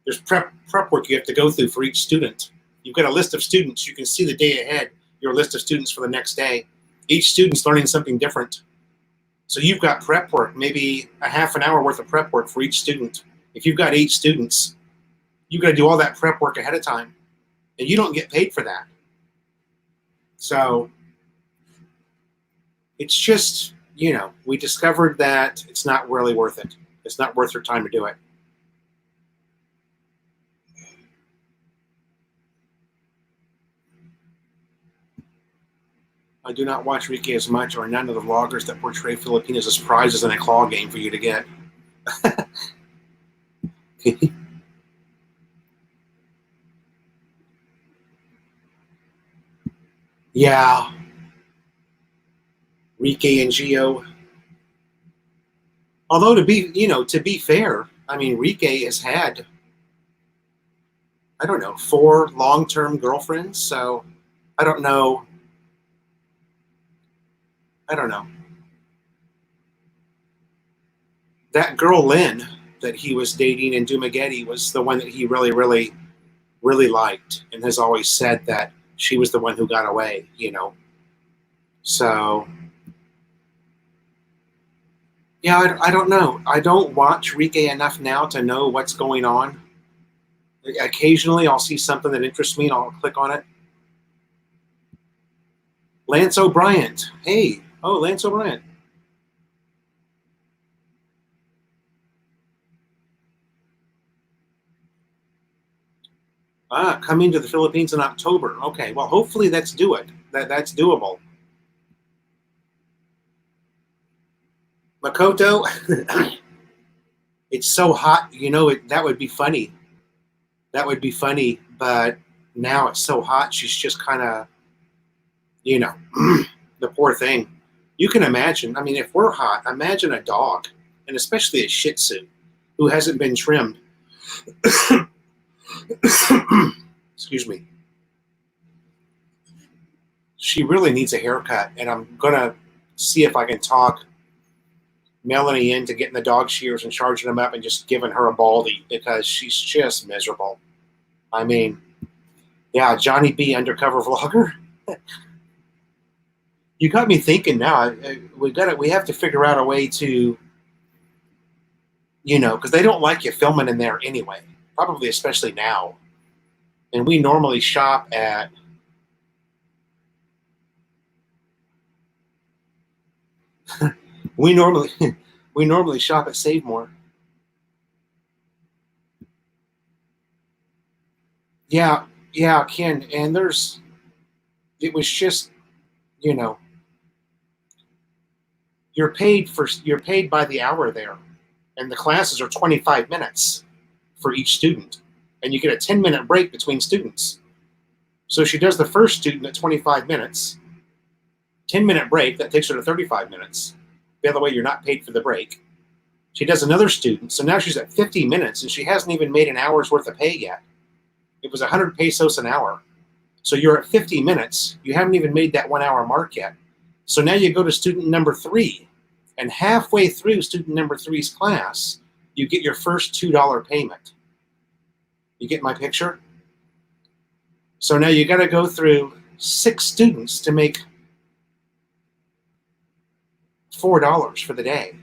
There's prep work you have to go through for each student. You've got a list of students. You can see the day ahead, your list of students for the next day. Each student's learning something different. So you've got prep work, maybe a half an hour worth of prep work for each student. If you've got 8 students, you've got to do all that prep work ahead of time. And you don't get paid for that. So it's just, we discovered that it's not really worth it. It's not worth your time to do it. I do not watch Rike as much or none of the vloggers that portray Filipinos as prizes in a claw game for you to get. Yeah. Rike and Gio. Although to be fair, I mean, Rike has had, I don't know, 4 long-term girlfriends. So I don't know. That girl Lynn that he was dating in Dumageddon was the one that he really, really, really liked, and has always said that she was the one who got away. So yeah, I don't know. I don't watch Rike enough now to know what's going on. Occasionally, I'll see something that interests me, and I'll click on it. Lance O'Brien. Hey, Lance O'Brien. Coming to the Philippines in October. Okay, well, hopefully that's that's doable. Makoto, it's so hot. That would be funny. That would be funny, but now it's so hot. She's just kind of, the poor thing. You can imagine. I mean, if we're hot, imagine a dog, and especially a Shih Tzu, who hasn't been trimmed. Excuse me. She really needs a haircut, and I'm gonna see if I can talk Melanie into getting the dog shears and charging them up and just giving her a baldy, because she's just miserable. I mean, yeah, Johnny B, undercover vlogger. You got me thinking now. We have to figure out a way to, because they don't like you filming in there anyway. Probably especially now. And we normally shop at we normally shop at Save More. Yeah, Ken. And it was just, you're paid by the hour there, and the classes are 25 minutes for each student, and you get a 10-minute break between students. So she does the first student at 25 minutes, 10-minute break, that takes her to 35 minutes. By the way, you're not paid for the break. She does another student, so now she's at 50 minutes, and she hasn't even made an hour's worth of pay yet. It was 100 pesos an hour. So you're at 50 minutes. You haven't even made that 1 hour mark yet. So now you go to student number 3, and halfway through student number 3's class, you get your first $2 payment. You get my picture? So now you got to go through 6 students to make $4 for the day.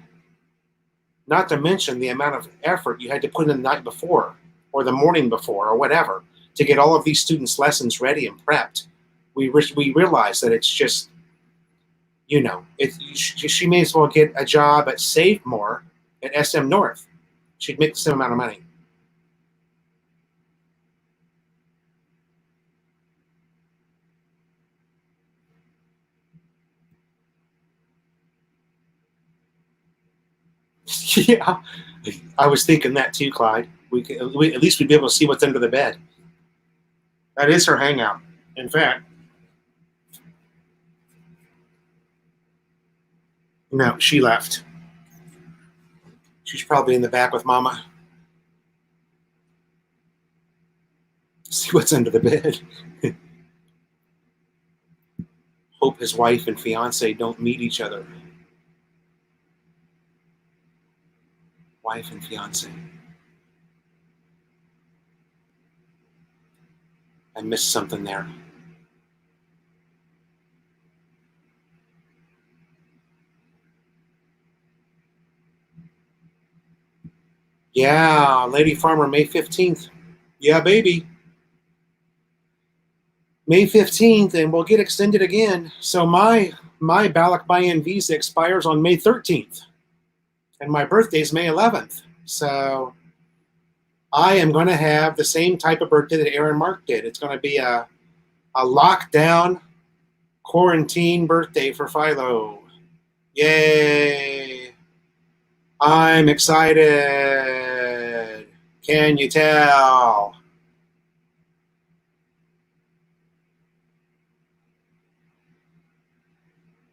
Not to mention the amount of effort you had to put in the night before or the morning before or whatever to get all of these students' lessons ready and prepped. We realize that it's just, she may as well get a job at Save More at SM North. She'd make the same amount of money. Yeah, I was thinking that too, Clyde. At least we'd be able to see what's under the bed. That is her hangout. In fact, no, she left. She's probably in the back with Mama. See what's under the bed. Hope his wife and fiance don't meet each other. Wife and fiance. I missed something there. Yeah, Lady Farmer, May 15th. Yeah, baby. May 15th, and we'll get extended again. So my Balak buy-in visa expires on May 13th, and my birthday is May 11th. So I am going to have the same type of birthday that Aaron Mark did. It's going to be a lockdown quarantine birthday for Philo. Yay! I'm excited. Can you tell?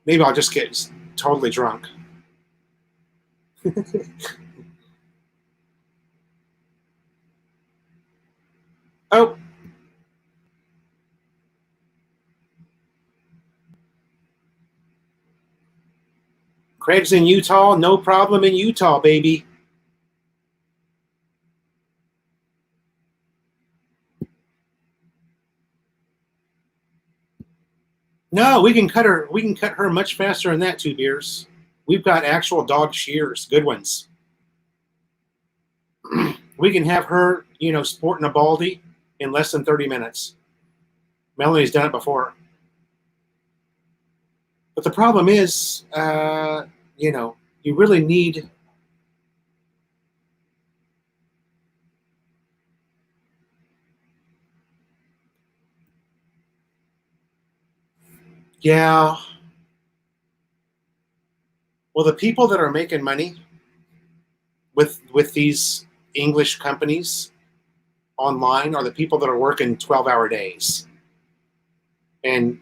Maybe I'll just get totally drunk. Oh, Craig's in Utah. No problem in Utah, baby. No, we can cut her. We can cut her much faster than that. 2 beers. We've got actual dog shears, good ones. We can have her, sporting a baldy in less than 30 minutes. Melanie's done it before. But the problem is, you really need. Yeah. Well, the people that are making money with these English companies online are the people that are working 12-hour days. And,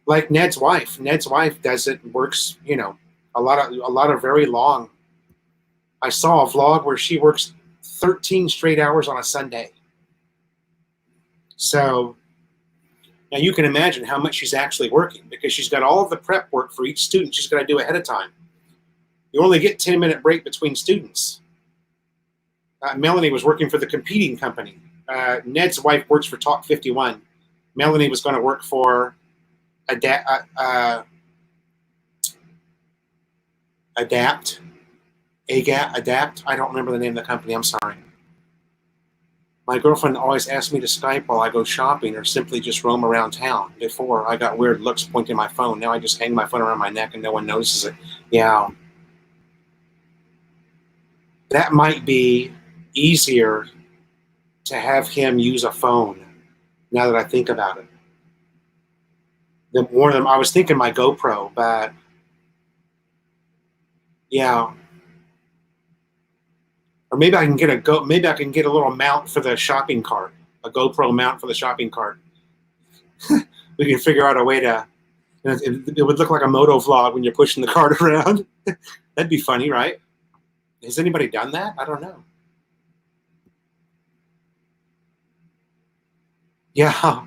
like Ned's wife. Ned's wife does it, works, a lot of very long. I saw a vlog where she works 13 straight hours on a Sunday. So now you can imagine how much she's actually working, because she's got all of the prep work for each student she's got to do ahead of time. You only get 10-minute break between students. Melanie was working for the competing company. Ned's wife works for Talk 51. Melanie was going to work for Adapt. Adapt. I don't remember the name of the company. I'm sorry. My girlfriend always asks me to Skype while I go shopping or simply just roam around town. Before, I got weird looks pointing my phone. Now I just hang my phone around my neck and no one notices it. Yeah. That might be easier to have him use a phone, now that I think about it. One of them, I was thinking my GoPro, but yeah. Or maybe I can get a little mount for the shopping cart, a GoPro mount for the shopping cart. We can figure out a way to. It would look like a moto vlog when you're pushing the cart around. That'd be funny, right? Has anybody done that? I don't know. Yeah.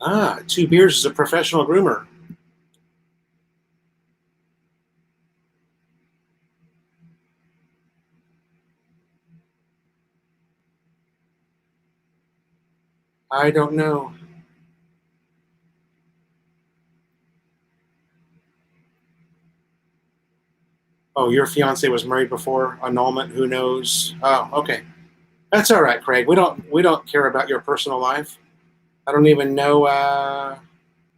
Ah, 2 beers is a professional groomer. I don't know. Oh, your fiance was married before annulment. Who knows? Oh, okay. That's all right, Craig. We don't care about your personal life. I don't even know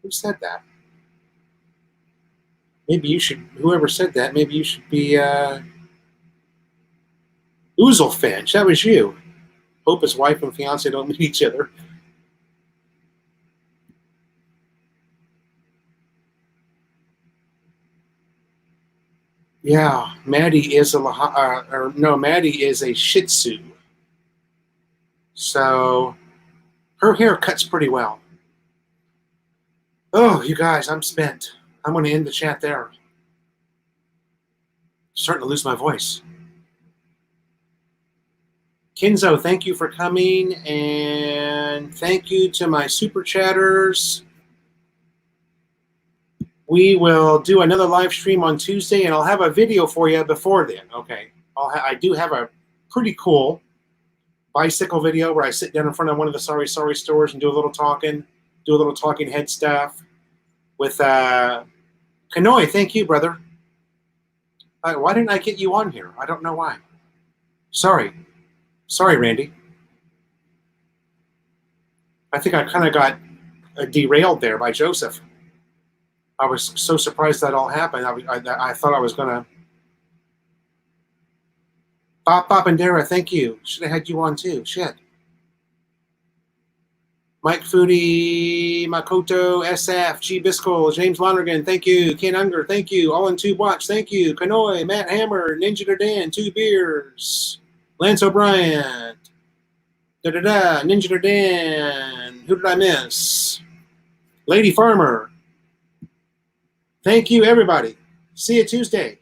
who said that. Maybe you should. Whoever said that, maybe you should be Oozlefinch, that was you. Hope his wife and fiance don't meet each other. Yeah, Maddie is Maddie is a Shih Tzu. So her hair cuts pretty well. Oh, you guys, I'm spent. I'm going to end the chat there. Starting to lose my voice. Kinzo, thank you for coming, and thank you to my super chatters. We will do another live stream on Tuesday, and I'll have a video for you before then. Okay, I do have a pretty cool bicycle video where I sit down in front of one of the Sorry stores and do a little talking head stuff with Kanoy. Thank you, brother. Why didn't I get you on here? I don't know why. Sorry, Randy. I think I kind of got derailed there by Joseph. I was so surprised that all happened. I thought I was going to. Bob and Dara, thank you. Should have had you on too. Shit. Mike Foodie, Makoto, SF, G. Biscoe, James Lonergan, thank you. Ken Unger, thank you. All in Tube Watch, thank you. Kanoy, Matt Hammer, Ninja Dan, 2 Beers. Lance O'Brien. Ninja Dan. Who did I miss? Lady Farmer. Thank you, everybody. See you Tuesday.